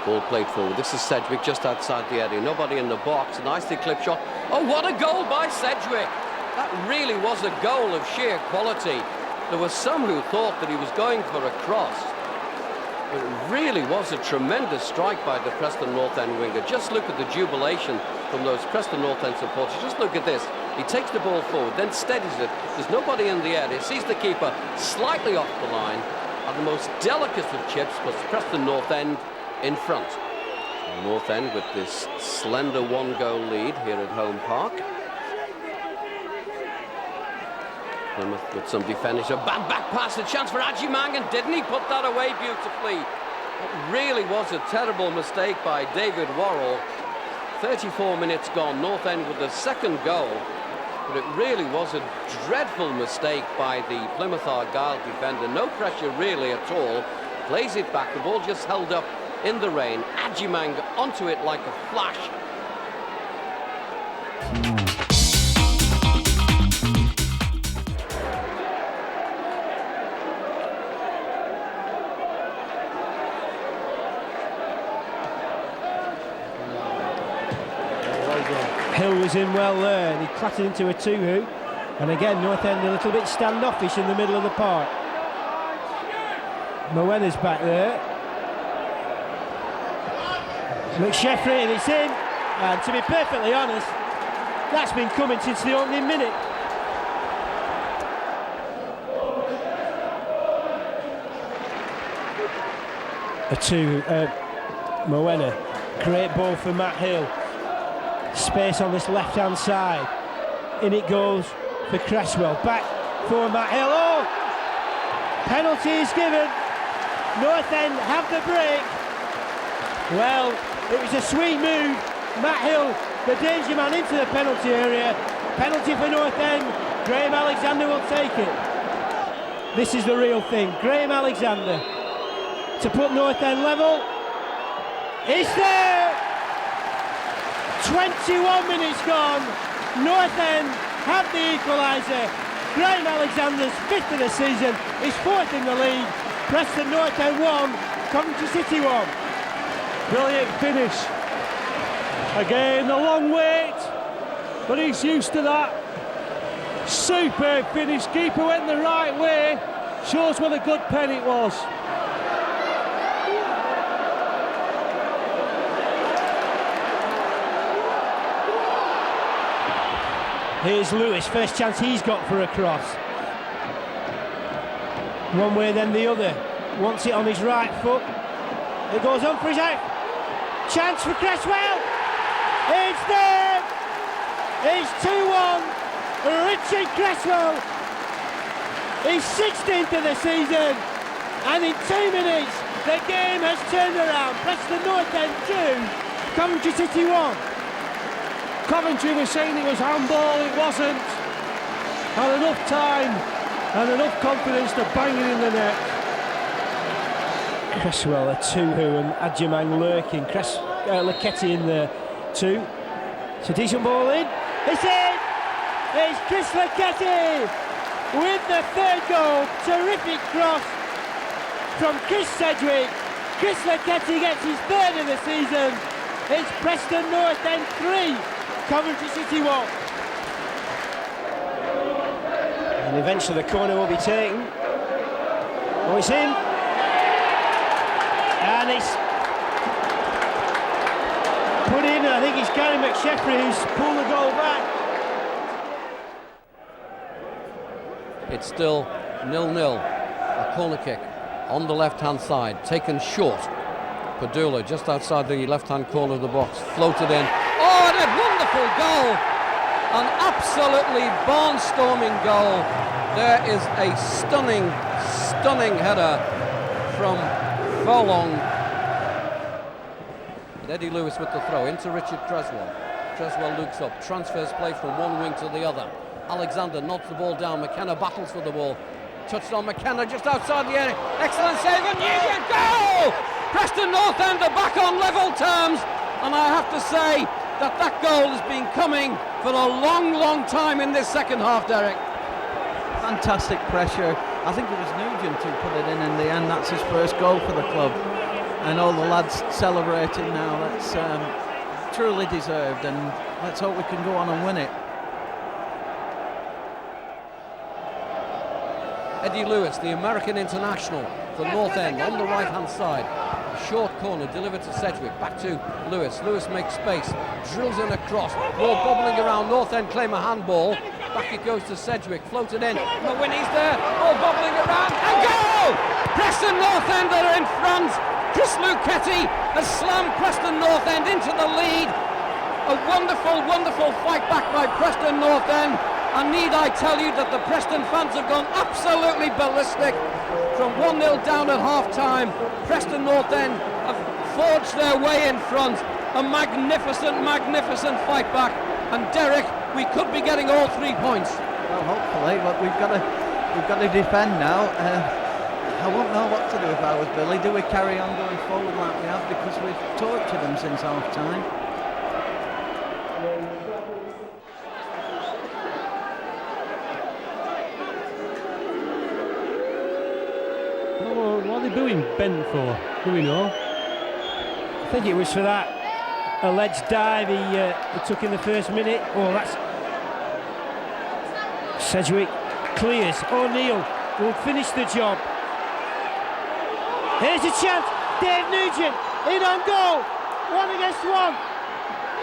Ball played forward. This is Sedgwick just outside the area. Nobody in the box. Nicely clipped shot. Oh, what a goal by Sedgwick! That really was a goal of sheer quality. There were some who thought that he was going for a cross. But it really was a tremendous strike by the Preston North End winger. Just look at the jubilation from those Preston North End supporters. Just look at this. He takes the ball forward, then steadies it. There's nobody in the area. Sees the keeper slightly off the line. And the most delicate of chips was Preston North End in front. North End with this slender one-goal lead here at Home Park. Plymouth with some defending. A bad back pass, a chance for Adjimang, and didn't he put that away beautifully? It really was a terrible mistake by David Worrell. 34 minutes gone, North End with the second goal. But it really was a dreadful mistake by the Plymouth Argyle defender. No pressure really at all. Plays it back, the ball just held up in the rain. Adjimang onto it like a flash. Hill was in well there, and he clattered into a two-hoop. And again, North End a little bit standoffish in the middle of the park. Moena's back there. McSheffrey, and it's in. And to be perfectly honest, that's been coming since the opening minute. Moena, great ball for Matt Hill. Space on this left-hand side. In it goes for Cresswell. Back for Matt Hill. Oh! Penalty is given. North End have the break. Well, it was a sweet move. Matt Hill, the danger man, into the penalty area. Penalty for North End. Graham Alexander will take it. This is the real thing. Graham Alexander to put North End level. It's there! 21 minutes gone. North End have the equaliser. Graham Alexander's fifth of the season. He's fourth in the league. Preston North End 1, Coventry City 1. Brilliant finish. Again, a long wait, but he's used to that. Superb finish. Keeper went the right way. Shows what a good pen it was. Here's Lewis, first chance he's got for a cross. One way then the other. Wants it on his right foot. It goes on for his out. Chance for Cresswell. It's there. It's 2-1. Richard Cresswell. He's 16th of the season. And in 2 minutes, the game has turned around. Preston North End 2, Coventry City 1. Coventry was saying it was handball, it wasn't. Had enough time and enough confidence to bang it in the net. Cresswell a two-hoo and Adjimang lurking. Leketti in there too. It's a decent ball in. It's in! It's Chris Leketti with the third goal. Terrific cross from Chris Sedgwick. Chris Leketti gets his third of the season. It's Preston North End 3. Coventry City 1. And eventually the corner will be taken. Oh, it's in. And it's put in. I think it's Gary McSheffrey who's pulled the goal back. It's still 0-0. A corner kick on the left-hand side, taken short. Padula just outside the left-hand corner of the box, floated in. Oh, and a wonderful goal! An absolutely barnstorming goal. There is a stunning, stunning header from Furlong. Eddie Lewis with the throw into Richard Cresswell. Cresswell looks up, transfers play from one wing to the other. Alexander nods the ball down. McKenna battles for the ball. Touched on McKenna just outside the area. Excellent save and Nugent. Goal! Preston North End are back on level terms, and I have to say that goal has been coming for a long time in this second half, Derek. Fantastic pressure. I think it was Nugent who put it in the end. That's his first goal for the club, and all the lads celebrating now. That's truly deserved, and let's hope we can go on and win it. Eddie Lewis, the American international for North End, on the right-hand side. A short corner delivered to Sedgwick. Back to Lewis. Lewis makes space, drills in a cross. Ball bobbling around. North End claim a handball. Back it goes to Sedgwick. Floated in. McWhinney's there. Ball bobbling around. And goal! Preston North End are in front. Chris Luchetti has slammed Preston North End into the lead. A wonderful fight back by Preston North End. And need I tell you that the Preston fans have gone absolutely ballistic from 1-0 down at half-time. Preston North End have forged their way in front. A magnificent fight back. And Derek, we could be getting all 3 points. Well, hopefully, but we've got to defend now. I won't know what to do if I was Billy. Do we carry on going forward like we have, because we've tortured them since half-time? What are they booing Bent for? Do we know? I think it was for that alleged dive he took in the first minute. Oh, that's... Sedgwick clears. O'Neill will finish the job. Here's a chance. Dave Nugent in on goal. 1 against 1.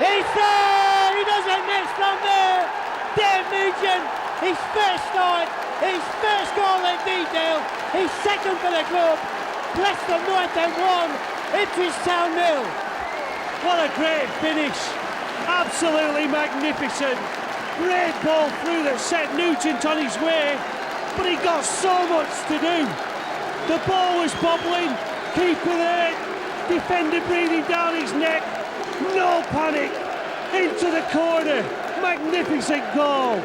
He's there. He does it next from there. Dave Nugent, his first start, his first goal at Deedale, his second for the club. Preston North End 1, Ipswich Town 0. What a great finish. Absolutely magnificent. Great ball through that set Nugent on his way, but he got so much to do. The ball was bobbling, keeper there, defender breathing down his neck, no panic, into the corner, magnificent goal.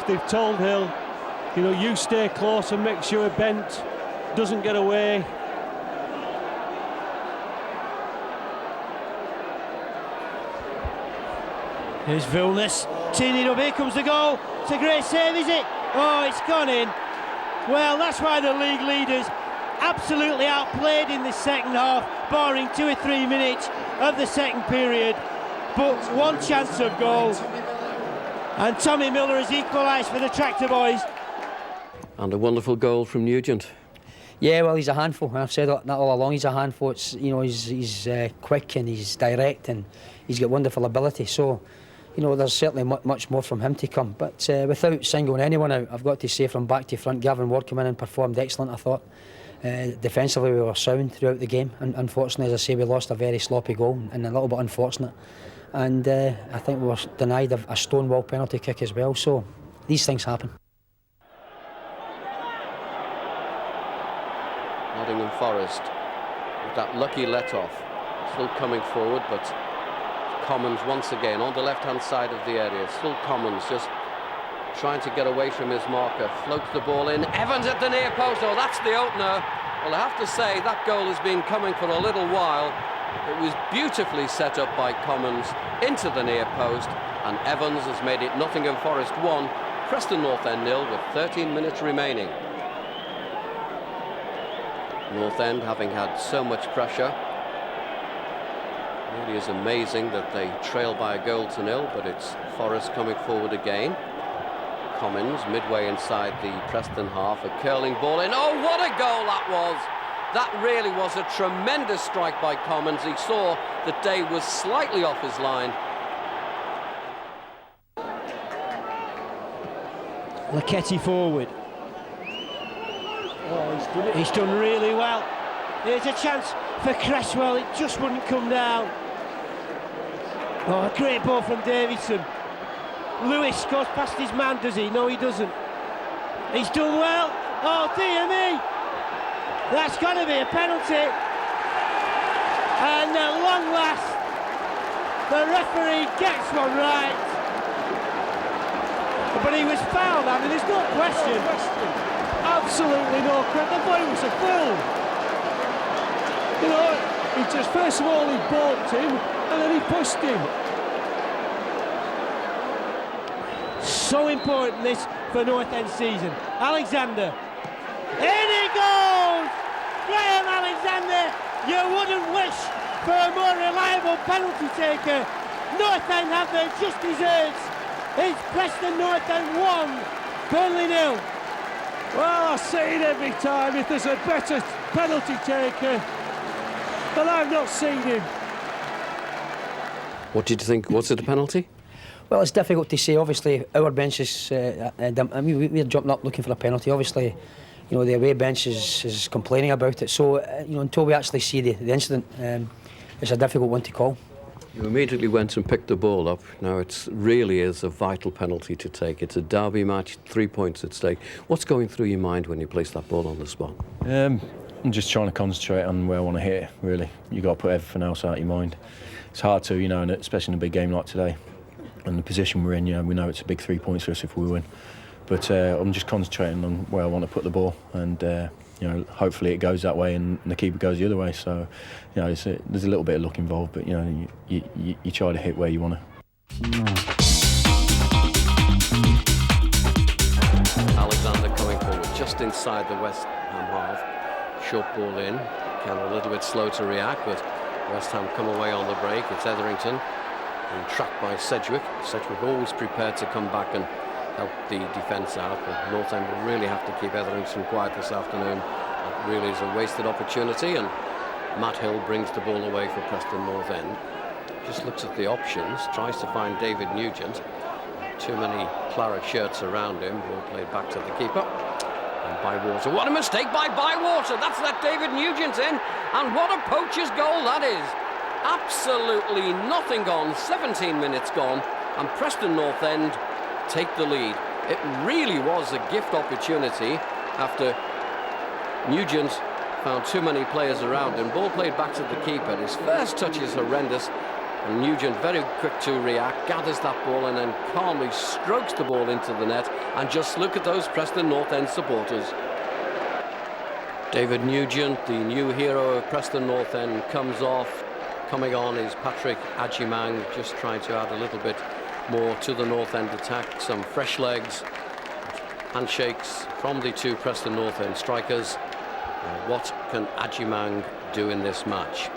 They've told Hill, you know, you stay close and make sure Bent doesn't get away. Here's Vilnius, teeing it up, here comes the goal. It's a great save, is it? Oh, it's gone in. Well, that's why the league leaders absolutely outplayed in the second half, barring 2 or 3 minutes of the second period. But one chance of goal, and Tommy Miller has equalised for the Tractor Boys. And a wonderful goal from Nugent. Yeah, well, he's a handful. I've said that all along. He's a handful. It's, you know, he's quick and he's direct and he's got wonderful ability. So, you know, there's certainly much more from him to come. But without singling anyone out, I've got to say from back to front, Gavin Ward came in and performed excellent, I thought. Defensively, we were sound throughout the game. And unfortunately, as I say, we lost a very sloppy goal and a little bit unfortunate. And I think we were denied a stonewall penalty kick as well. So these things happen. Nottingham Forest with that lucky let-off. Still coming forward, but Commons once again on the left-hand side of the area. Still Commons just trying to get away from his marker. Floats the ball in. Evans at the near post. Oh, that's the opener. Well, I have to say that goal has been coming for a little while. It was beautifully set up by Commons into the near post, and Evans has made it Nottingham Forest 1, Preston North End 0 with 13 minutes remaining. North End having had so much pressure. It really is amazing that they trail by a goal to 0, but it's Forest coming forward again. Commons midway inside the Preston half, a curling ball in. Oh, what a goal that was! That really was a tremendous strike by Commons. He saw that Day was slightly off his line. Luchetti forward. Oh, he's done really well. Here's a chance for Cresswell. It just wouldn't come down. Oh, a great ball from Davidson. Lewis goes past his man, does he? No, he doesn't. He's done well. Oh, dear me. That's got to be a penalty. And at long last, the referee gets one right. But he was fouled, I mean, there's no question. Absolutely no question. I thought it was a foul. You know, he just, first of all, he balked him, and then he pushed him. So important this for North End season. Alexander. In he goes! Graham Alexander, you wouldn't wish for a more reliable penalty taker. North End have their just desserts. It's Preston North End 1, Burnley 0. Well, I say it every time, if there's a better penalty taker, but I've not seen him. What did you think? Was it a penalty? Well, it's difficult to say. Obviously, our bench is. I mean, we're jumping up looking for a penalty. Obviously, you know, the away bench is complaining about it. So, you know, until we actually see the incident, it's a difficult one to call. You immediately went and picked the ball up. Now, it really is a vital penalty to take. It's a derby match, 3 points at stake. What's going through your mind when you place that ball on the spot? I'm just trying to concentrate on where I want to hit it, really. You've got to put everything else out of your mind. It's hard to, you know, and especially in a big game like today. And the position we're in, you know, we know it's a big 3 points for us if we win. But I'm just concentrating on where I want to put the ball, and you know, hopefully it goes that way and the keeper goes the other way. So, you know, there's a little bit of luck involved, but you know, you try to hit where you want to. Alexander coming forward just inside the West Ham half. Short ball in, kind of a little bit slow to react, but West Ham come away on the break. It's Etherington, and trapped by Sedgwick. Sedgwick always prepared to come back and help the defence out, but North End will really have to keep Etherington quiet this afternoon. That really is a wasted opportunity, and Matt Hill brings the ball away for Preston North End. Just looks at the options, tries to find David Nugent. Too many claret shirts around him. Ball played back to the keeper. And Bywater, what a mistake by Bywater! That's let David Nugent in, and what a poacher's goal that is! Absolutely nothing gone, 17 minutes gone, and Preston North End take the lead. It really was a gift opportunity after Nugent found too many players around him. Ball played back to the keeper. His first touch is horrendous, and Nugent very quick to react, gathers that ball and then calmly strokes the ball into the net. And just look at those Preston North End supporters. David Nugent, the new hero of Preston North End, comes off. Coming on is Patrick Adjimang, just trying to add a little bit more to the North End attack. Some fresh legs, handshakes from the two Preston North End strikers. What can Adjimang do in this match?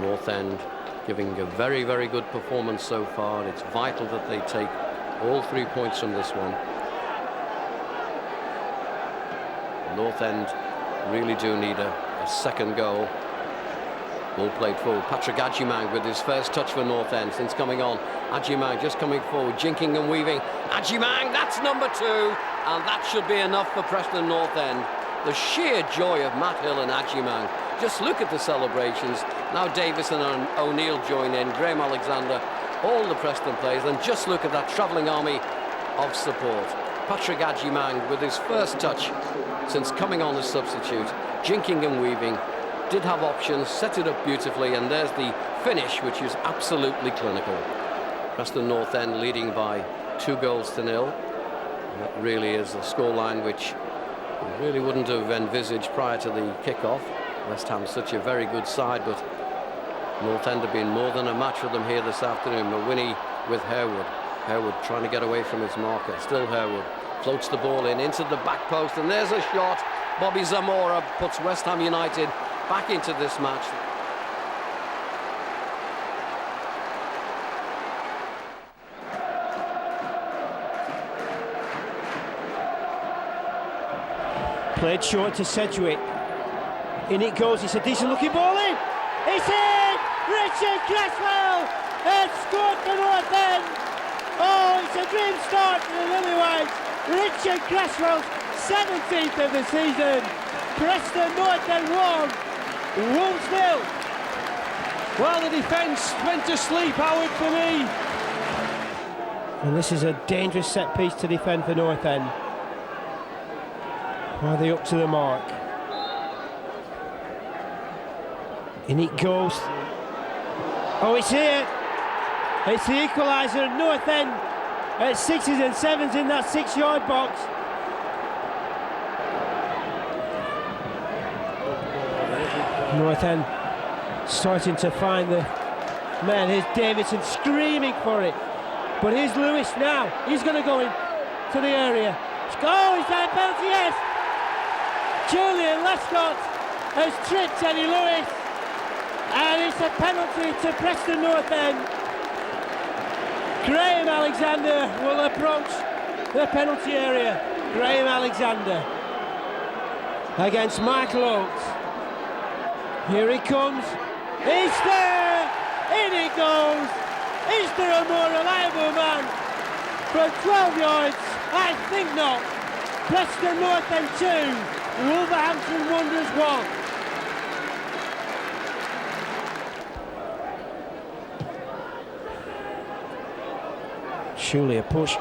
North End giving a very, very good performance so far. It's vital that they take all 3 points from this one. North End really do need a second goal. Ball played forward. Patrick Adjimang with his first touch for North End since coming on. Adjimang just coming forward, jinking and weaving. Adjimang, that's number 2, and that should be enough for Preston North End. The sheer joy of Matt Hill and Adjimang. Just look at the celebrations. Now Davis and O'Neill join in, Graham Alexander, all the Preston players, and just look at that travelling army of support. Patrick Adjimang with his first touch since coming on as substitute, jinking and weaving. Did have options, set it up beautifully, and there's the finish, which is absolutely clinical. Preston North End leading by 2 goals to 0. And that really is a scoreline which we really wouldn't have envisaged prior to the kick-off. West Ham's such a very good side, but North End have been more than a match for them here this afternoon. Mawhinney with Harewood. Harewood trying to get away from his marker. Still Harewood. Floats the ball in into the back post, and there's a shot. Bobby Zamora puts West Ham United back into this match. Played short to Sedgwick. In it goes, it's a decent looking ball in. It's in! Richard Cresswell has scored for North End. Oh, it's a dream start for the Lillywhites. Richard Cresswell's 17th of the season. Preston North End 1, Wolves 0. Well, the defence went to sleep, Howard, for me. And this is a dangerous set piece to defend for North End. Are they up to the mark? In it goes. Oh, it's here. It's the equaliser at North End at 6s and 7s in that 6-yard box. North End starting to find the man. Here's Davidson screaming for it. But here's Lewis now. He's going to go into the area. Oh, is that a penalty? Yes. Julian Lescott has tripped Eddie Lewis. And it's a penalty to Preston North End. Graham Alexander will approach the penalty area. Graham Alexander against Michael Oates. Here he comes. He's there! In he goes! Is there a more reliable man? From 12 yards? I think not. Preston North End 2, Wolverhampton Wanderers 1. Surely a push.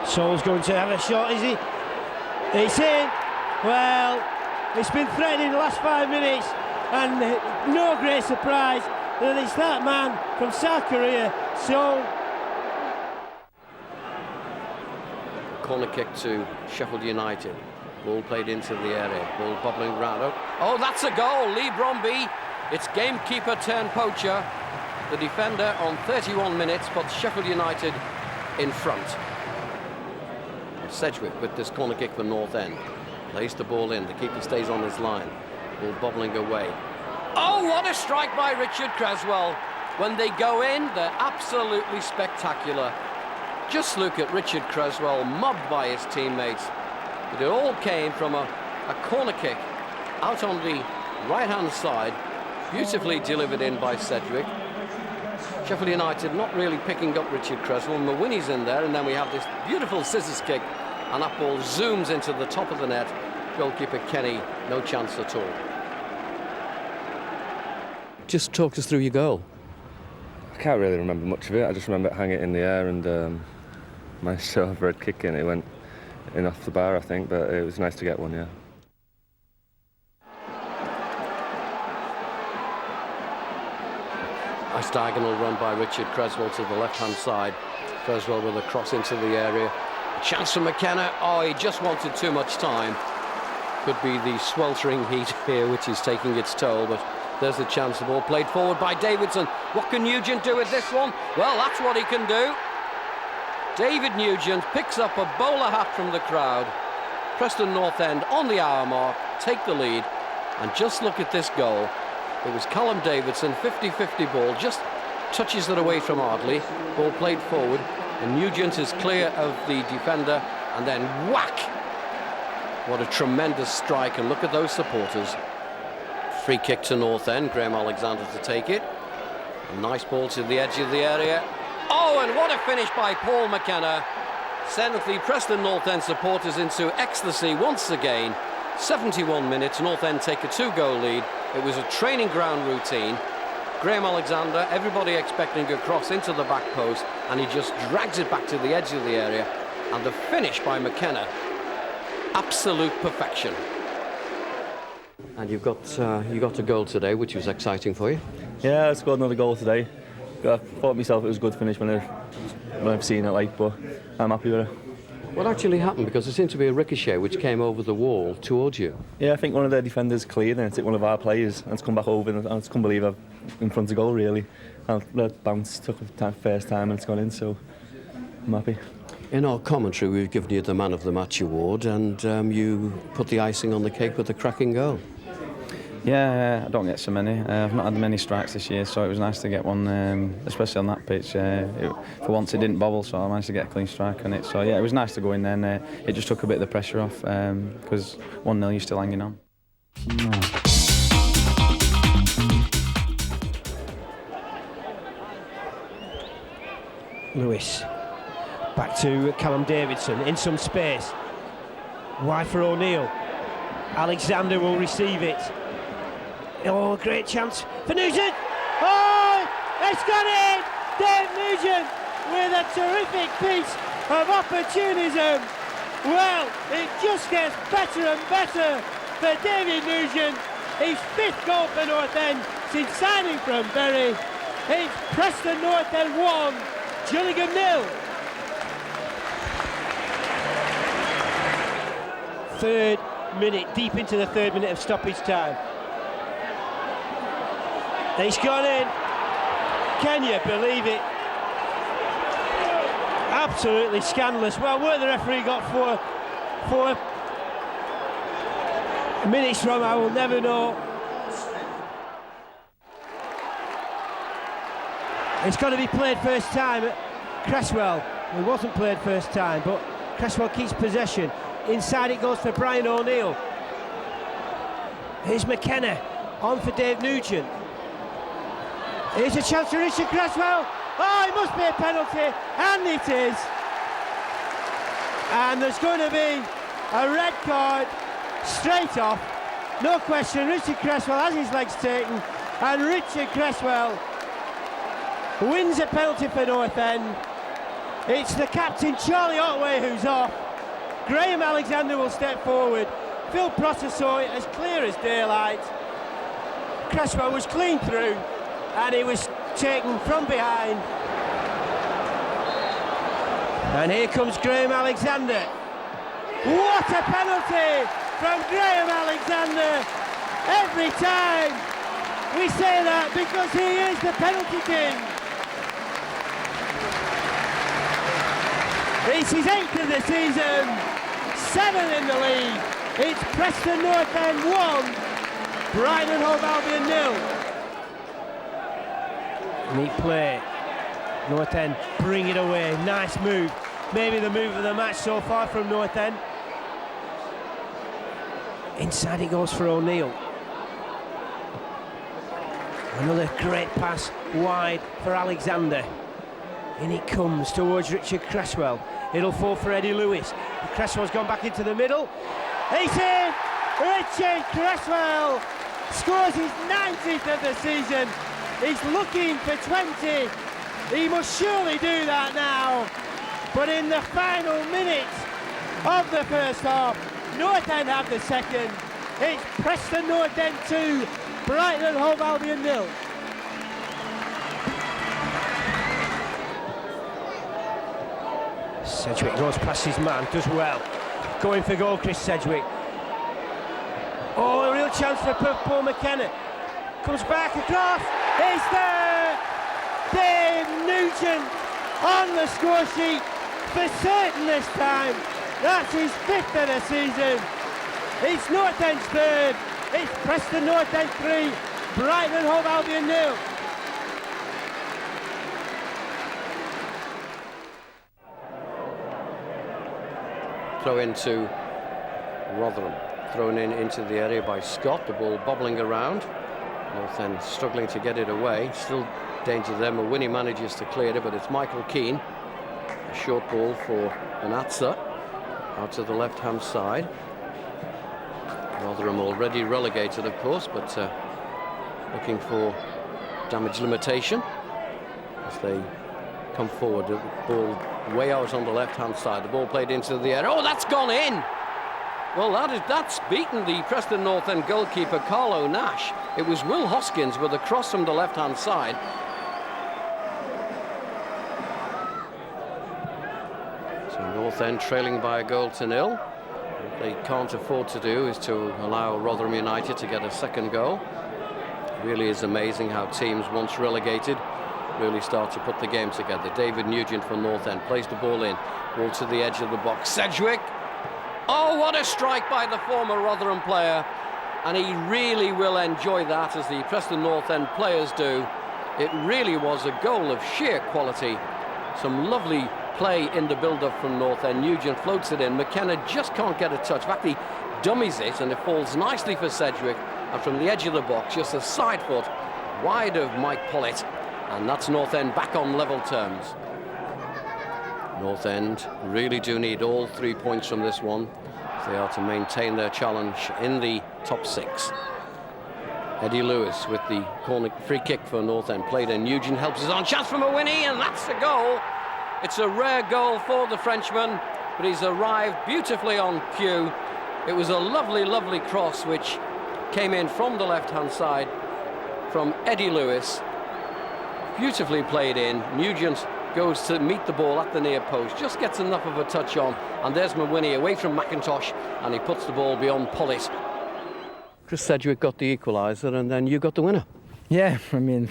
Sol's going to have a shot, is he? It's in. Well, it's been threatening the last 5 minutes, and no great surprise that it's that man from South Korea, Sol. Corner kick to Sheffield United. Ball played into the area. Ball bobbling round. Oh, that's a goal. Lee Bromby. It's gamekeeper turned poacher. The defender on 31 minutes puts Sheffield United in front. Sedgwick with this corner kick for North End. Lays the ball in. The keeper stays on his line. Ball bobbling away. Oh, what a strike by Richard Cresswell. When they go in, they're absolutely spectacular. Just look at Richard Cresswell, mobbed by his teammates. But it all came from a corner kick out on the right-hand side, beautifully delivered in by Sedgwick. Sheffield United not really picking up Richard Cresswell. Mawini's in there, and then we have this beautiful scissors kick, and that ball zooms into the top of the net. Goalkeeper Kenny, no chance at all. Just talk us through your goal. I can't really remember much of it. I just remember it hanging it in the air and managed to have a red kick in. It went in off the bar, I think, but it was nice to get one, yeah. Nice diagonal run by Richard Cresswell to the left-hand side. Cresswell with a cross into the area. A chance for McKenna. Oh, he just wanted too much time. Could be the sweltering heat here, which is taking its toll, but there's the chance. The ball played forward by Davidson. What can Nugent do with this one? Well, that's what he can do. David Nugent picks up a bowler hat from the crowd. Preston North End on the hour mark take the lead, and just look at this goal. It was Callum Davidson, 50-50 ball, just touches it away from Ardley. Ball played forward, and Nugent is clear of the defender, and then whack! What a tremendous strike, and look at those supporters. Free kick to North End, Graham Alexander to take it. A nice ball to the edge of the area. Oh, and what a finish by Paul McKenna. Sent the Preston North End supporters into ecstasy once again. 71 minutes, North End take a 2-goal lead. It was a training ground routine. Graham Alexander, everybody expecting a cross into the back post, and he just drags it back to the edge of the area. And the finish by McKenna, absolute perfection. And you got a goal today, which was exciting for you. Yeah, I scored another goal today. I thought myself it was a good finish when I've seen it, but I'm happy with it. What actually happened? Because there seemed to be a ricochet which came over the wall towards you. Yeah, I think one of their defenders cleared and it hit one of our players and it's come back over, and I just couldn't believe I'm in front of goal, really. And the bounce took the first time and it's gone in, so I'm happy. In our commentary, we've given you the Man of the Match award, and you put the icing on the cake with a cracking goal. Yeah, I don't get so many. I've not had many strikes this year, so it was nice to get one, especially on that pitch. For once it didn't bobble, so I managed to get a clean strike on it. So yeah, it was nice to go in there, and it just took a bit of the pressure off, because 1-0 you're still hanging on. Lewis, back to Callum Davidson, in some space. Wide for O'Neill. Alexander will receive it. Oh, great chance for Nugent. Oh, it's gone in. Dave Nugent with a terrific piece of opportunism. Well, it just gets better and better for David Nugent. His 5th goal for North End, captain signing from Bury. It's Preston North End 1, Gillingham 0. Third minute, deep into the third minute of stoppage time. He's gone in. Can you believe it? Absolutely scandalous. Well, where the referee got four minutes from, I will never know. It's got to be played first time. Cresswell, it wasn't played first time, but Cresswell keeps possession. Inside it goes for Brian O'Neill. Here's McKenna, on for Dave Nugent. Here's a chance for Richard Cresswell. Oh, it must be a penalty, and it is. And there's going to be a red card straight off. No question, Richard Cresswell has his legs taken, and Richard Cresswell wins a penalty for North End. It's the captain, Charlie Otway, who's off. Graham Alexander will step forward. Phil Prosser saw it as clear as daylight. Cresswell was clean through, and he was taken from behind. And here comes Graham Alexander. What a penalty from Graham Alexander! Every time we say that because he is the penalty king. It's his 8th of the season, 7 in the league. It's Preston North End 1, Brighton and Hove Albion 0. Neat play. North End bring it away. Nice move. Maybe the move of the match so far from North End. Inside it goes for O'Neill. Another great pass wide for Alexander. In it comes towards Richard Cresswell. It'll fall for Eddie Lewis. Cresswell's gone back into the middle. He's in! Richard Cresswell scores his 90th of the season. He's looking for 20. He must surely do that now. But in the final minutes of the first half, North End have the second. It's Preston North End 2, Brighton and Hove Albion 0. Sedgwick goes past his man, does well. Going for goal, Chris Sedgwick. Oh, a real chance for Paul McKenna. Comes back across. It's there! Dave Nugent on the score sheet for certain this time. That's his 5th of the season. It's North End's 3rd. It's Preston North End 3, Brighton and Hove Albion 0. Throw into Rotherham, thrown into the area by Scott, the ball bobbling around. North End struggling to get it away, still danger them. Winnie manages to clear it, but it's Michael Keane. A short ball for Anatsa out to the left-hand side. Rotherham already relegated, of course, but looking for damage limitation as they come forward. The ball way out on the left-hand side. The ball played into the air. Oh, that's gone in! Well, that's beaten the Preston North End goalkeeper, Carlo Nash. It was Will Hoskins with a cross from the left-hand side. So North End trailing by a goal to 0. What they can't afford to do is to allow Rotherham United to get a second goal. It really is amazing how teams, once relegated, really start to put the game together. David Nugent for North End plays the ball in. Ball to the edge of the box. Sedgwick! Oh, what a strike by the former Rotherham player. And he really will enjoy that, as the Preston North End players do. It really was a goal of sheer quality. Some lovely play in the build-up from North End. Nugent floats it in. McKenna just can't get a touch. In fact, he dummies it, and it falls nicely for Sedgwick. And from the edge of the box, just a side foot wide of Mike Pollett. And that's North End back on level terms. North End really do need all 3 points from this one if they are to maintain their challenge in the top 6. Eddie Lewis with the corner free kick for North End. Played in. Nugent helps us on. Chance from Winnie, and that's a goal. It's a rare goal for the Frenchman, but he's arrived beautifully on cue. It was a lovely, lovely cross which came in from the left-hand side. from Eddie Lewis. Beautifully played in. Nugent goes to meet the ball at the near post, just gets enough of a touch on, and there's McWhinney away from McIntosh, and he puts the ball beyond Pullis. Chris Sedgwick got the equaliser, and then you got the winner. Yeah, I mean,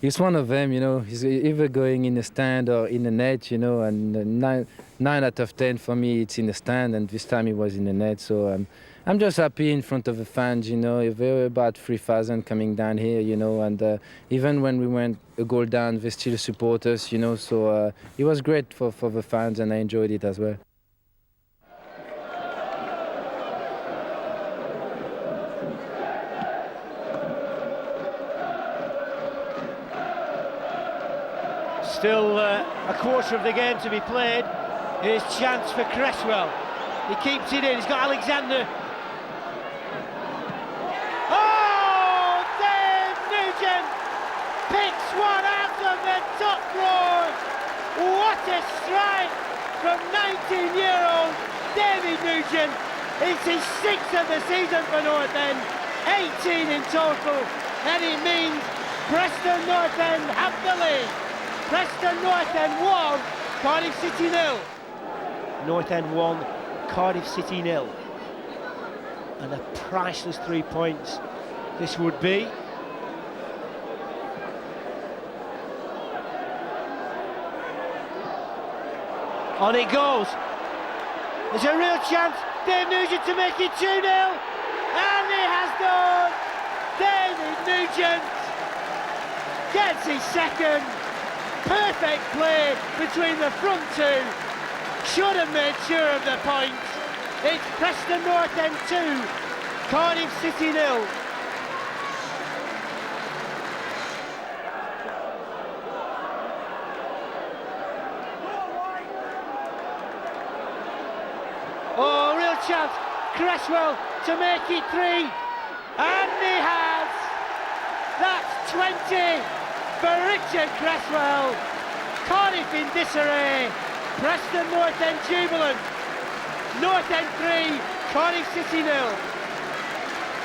he's one of them, you know. He's either going in the stand or in the net, you know, and 9 out of 10 for me, it's in the stand, and this time he was in the net, so I'm just happy in front of the fans, you know. There were about 3,000 coming down here, you know, and even when we went a goal down, they still support us, you know, so it was great for the fans, and I enjoyed it as well. Still a quarter of the game to be played. Here's chance for Cresswell. He keeps it in, he's got Alexander. Oh, Dave Nugent picks one out of the top drawer. What a strike from 19-year-old David Nugent. It's his 6th of the season for North End, 18 in total, and it means Preston North End have the lead. Preston North End 1, Cardiff City 0. North End 1, Cardiff City 0. And a priceless 3 points this would be. On it goes. There's a real chance. Dave Nugent to make it 2-0. And he has done. David Nugent gets his second. Perfect play between the front two. Should have made sure of the points. It's Preston North End 2, Cardiff City 0. Oh, real chance. Cresswell to make it 3. And he has. That's 20 for Richard Cresswell. Cardiff in disarray. Preston North End jubilant. North End 3, Cardiff City 0.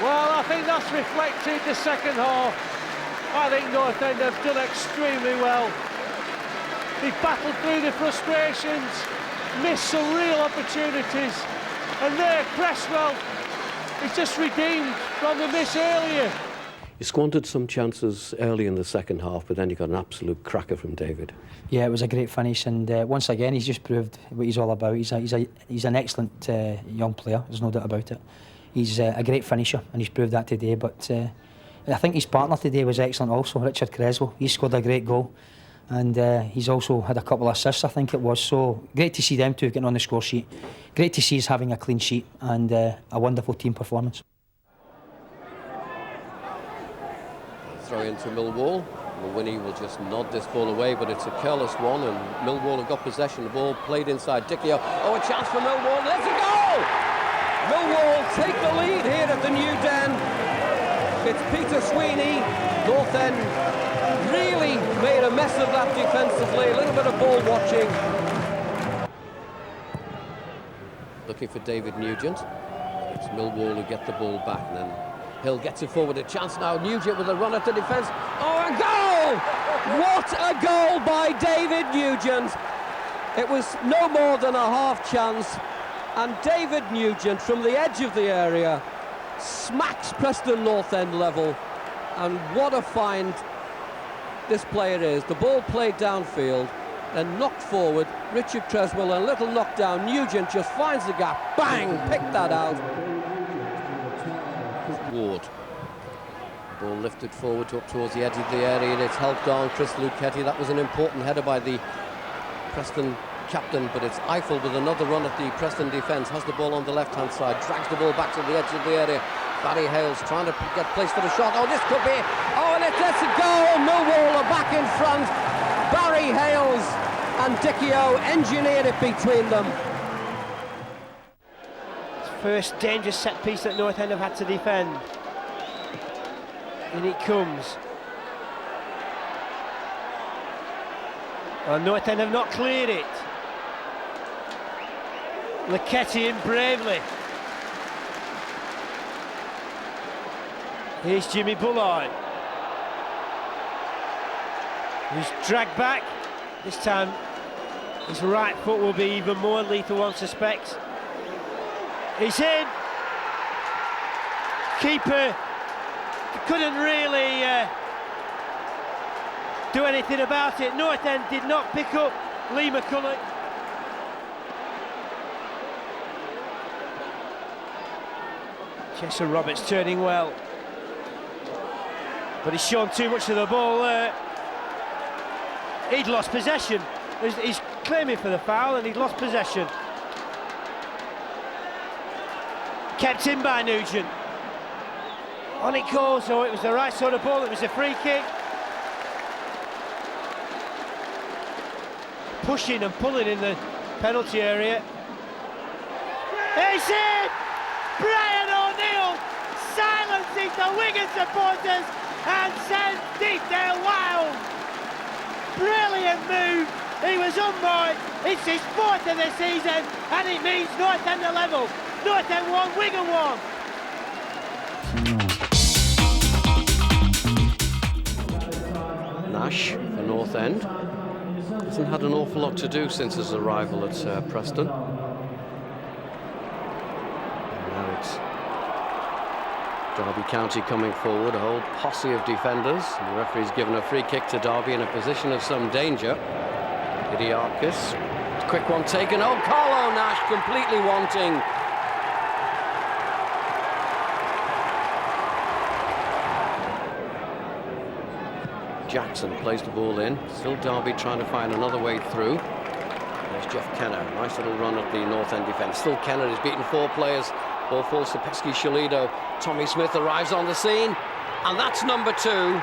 Well, I think that's reflected the second half. I think North End have done extremely well. They've battled through the frustrations, missed some real opportunities, and there Cresswell is just redeemed from the miss earlier. You squandered some chances early in the second half, but then you got an absolute cracker from David. Yeah, it was a great finish, and once again he's just proved what he's all about. He's an excellent young player, there's no doubt about it. He's a great finisher, and he's proved that today, but I think his partner today was excellent also, Richard Cresswell. He scored a great goal, and he's also had a couple of assists, I think it was, so great to see them two getting on the score sheet. Great to see us having a clean sheet, and a wonderful team performance. Throw into Millwall. McWhinney will just nod this ball away, but it's a careless one, and Millwall have got possession. The ball played inside Dicchio. Oh, a chance for Millwall. There's a goal! Millwall take the lead here at the New Den. It's Peter Sweeney. North End really made a mess of that defensively. A little bit of ball watching. Looking for David Nugent. It's Millwall who get the ball back, and then Hill gets it forward, a chance now. Nugent with a run at the defence. Oh, a goal! What a goal by David Nugent. It was no more than a half chance. And David Nugent, from the edge of the area, smacks Preston North End level. And what a find this player is. The ball played downfield, then knocked forward. Richard Cresswell, a little knockdown. Nugent just finds the gap. Bang! Picked that out. Ward. Ball lifted forward up towards the edge of the area, and it's helped on Chris Lucchetti. That was an important header by the Preston captain, but it's Eiffel with another run at the Preston defence. Has the ball on the left-hand side, drags the ball back to the edge of the area. Barry Hales trying to get placed for the shot. Oh, this could be. Oh, and it's a goal. Millwall are back in front. Barry Hales and Dicchio engineered it between them. First dangerous set piece that North End have had to defend. In it comes. Well, North End have not cleared it. Lucchetti in bravely. Here's Jimmy Bullard. He's dragged back. This time his right foot will be even more lethal, one suspects. He's in. Keeper couldn't really do anything about it. North End did not pick up Lee McCulloch. Chester Roberts turning well, but he's shown too much of the ball there. He'd lost possession. He's claiming for the foul and he'd lost possession. Kept in by Nugent. On it goes, so it was the right sort of ball, it was a free kick. Pushing and pulling in the penalty area. It's in! Brian O'Neill silences the Wigan supporters and sends Deepdale wild. Brilliant move. He was unmarked. It's his 4th of the season and it means North End are level. North End 1, Wigan 1. Nash for North End. Hasn't had an awful lot to do since his arrival at Preston. Now it's Derby County coming forward, a whole posse of defenders. The referee's given a free kick to Derby in a position of some danger. Idiakis, quick one taken. Oh, Carlo Nash completely wanting. Jackson plays the ball in. Still Derby trying to find another way through. There's Jeff Kenner. Nice little run at the North End defence. Still Kenner has beaten 4 players. Ball falls to Pesky Shalido. Tommy Smith arrives on the scene. And that's number 2.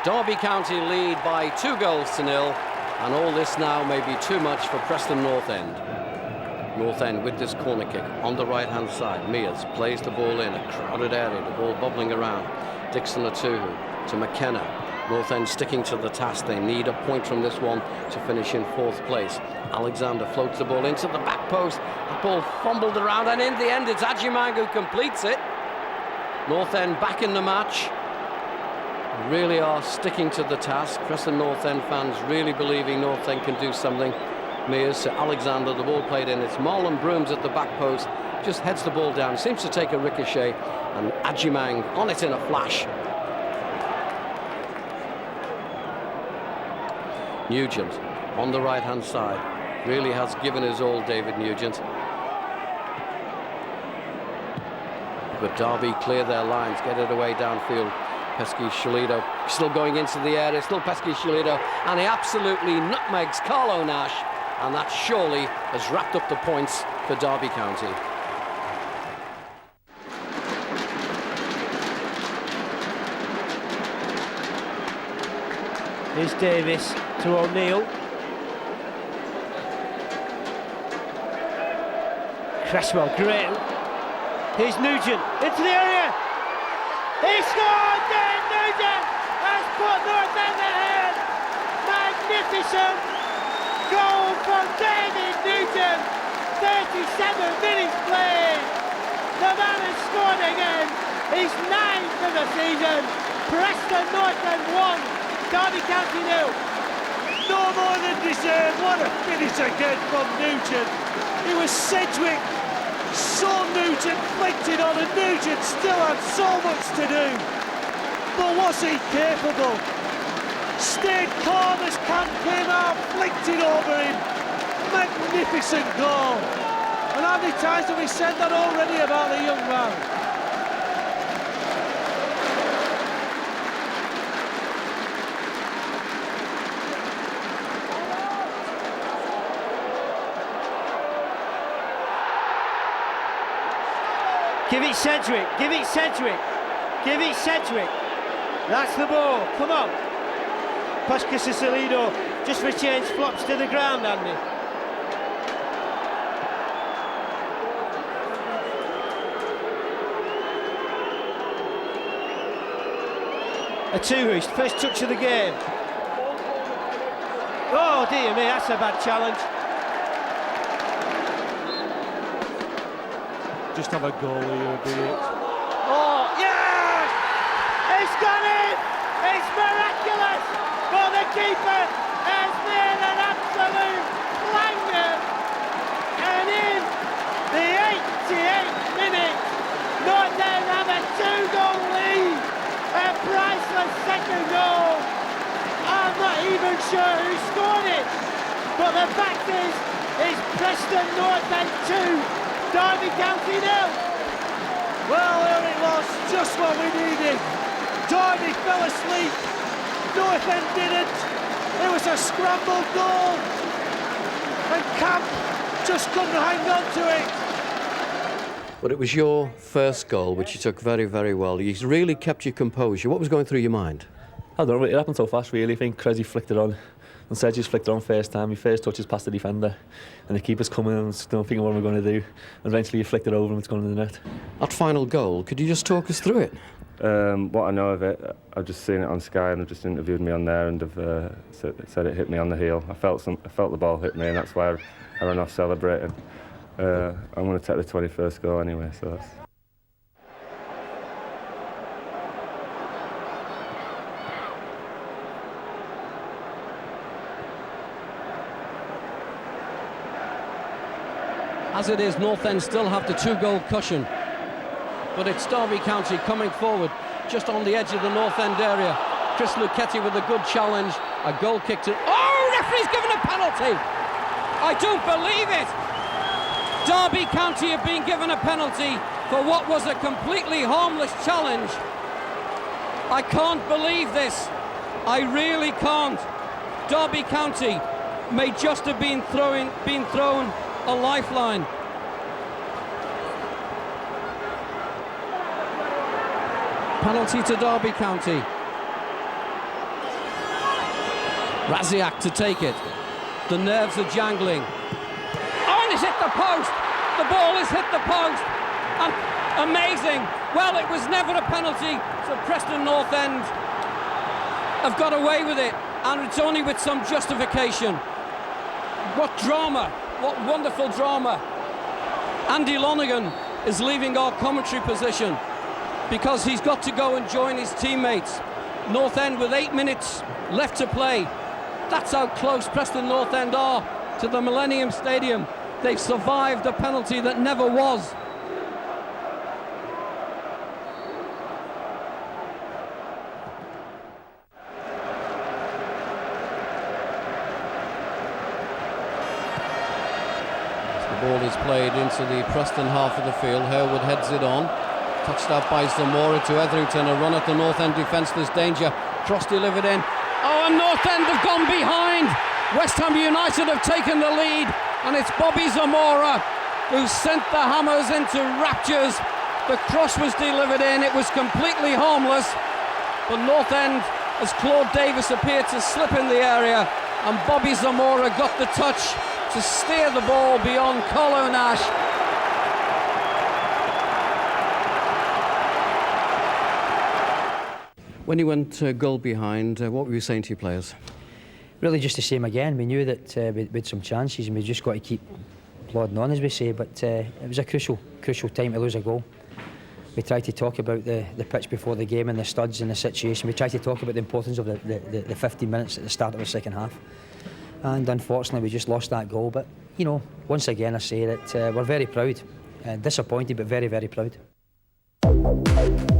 Derby County lead by 2-0. And all this now may be too much for Preston North End. North End with this corner kick on the right-hand side. Mears plays the ball in. A crowded area. The ball bobbling around. Dixon Atuhu to McKenna. North End sticking to the task. They need a point from this one to finish in 4th place. Alexander floats the ball into the back post. The ball fumbled around, and in the end it's Ajimang who completes it. North End back in the match. Really are sticking to the task. Preston North End fans really believing North End can do something. Mears to Alexander, the ball played in. It's Marlon Brooms at the back post. Just heads the ball down, seems to take a ricochet, and Ajimang on it in a flash. Nugent on the right-hand side. Really has given his all, David Nugent. But Derby clear their lines, get it away downfield. Pesky Shalido still going into the area, still Pesky Shalido, and he absolutely nutmegs Carlo Nash, and that surely has wrapped up the points for Derby County. Here's Davis to O'Neill. Cresswell, great. Here's Nugent into the area. He scored! David Nugent has put North End ahead. Magnificent goal from David Nugent. 37 minutes played. The man has scored again. He's 9th of the season. Preston North End 1. Derby County 0. No more than deserved. What a finish again from Nugent. It was Sedgwick saw Nugent flicked it on, and Nugent still had so much to do. But was he capable? Stayed calm as Camp came out, flicked it over him. Magnificent goal. And how many times have we said that already about the young man? Give it Sedgwick, give it Sedgwick, give it Sedgwick. That's the ball, come on. Pesky Shalido just for change flops to the ground, Andy. Atuhu, first touch of the game. Oh dear me, that's a bad challenge. Just have a goal here, be it. Oh, yeah! It's gone in! It's miraculous, but the keeper has made an absolute clanger. And in the 88th minute, North End have a 2-goal lead. A priceless second goal. I'm not even sure who scored it, but the fact is, it's Preston North End 2, Derby County 0. Well, there it was, just what we needed. Derby fell asleep, North End didn't. It was a scrambled goal, and Camp just couldn't hang on to it. But it was your first goal, which you took very, very well. You really kept your composure. What was going through your mind? I don't know, it happened so fast really. I think Cressy flicked it on and Sergio's flicked it on first time. He first touches past the defender and the keeper's coming and don't think what we're going to do. And eventually he flicked it over and it's gone in the net. That final goal, could you just talk us through it? What I know of it, I've just seen it on Sky and they've just interviewed me on there and have said it hit me on the heel. I felt the ball hit me and that's why I ran off celebrating. I'm going to take the 21st goal anyway, so that's... As it is, North End still have the 2-goal cushion. But it's Derby County coming forward, just on the edge of the North End area. Chris Lucchetti with a good challenge, a goal kick to... Oh, referee's given a penalty! I don't believe it! Derby County have been given a penalty for what was a completely harmless challenge. I can't believe this. I really can't. Derby County may just have been thrown a lifeline. Penalty to Derby County. Raziak to take it. The nerves are jangling. Oh, and it's hit the post. The ball has hit the post. And amazing. Well, it was never a penalty. So Preston North End have got away with it. And it's only with some justification. What drama. What wonderful drama. Andy Lonergan is leaving our commentary position because he's got to go and join his teammates. North End with 8 minutes left to play. That's how close Preston North End are to the Millennium Stadium. They've survived a penalty that never was. The ball is played into the Preston half of the field. Harewood heads it on. Touched out by Zamora to Etherington. A run at the North End defence. There's danger. Cross delivered in. Oh, and North End have gone behind. West Ham United have taken the lead. And it's Bobby Zamora who sent the Hammers into raptures. The cross was delivered in. It was completely harmless. But North End, as Claude Davis appeared to slip in the area, and Bobby Zamora got the touch to steer the ball beyond Colo Nash. When you went goal behind, what were you saying to your players? Really just the same again. We knew that we had some chances and we just got to keep plodding on, as we say, but it was a crucial time to lose a goal. We tried to talk about the pitch before the game and the studs and the situation. We tried to talk about the importance of the 15 minutes at the start of the second half. And unfortunately we just lost that goal. But, you know, once again I say that we're very proud. Disappointed, but very, very proud. Bye.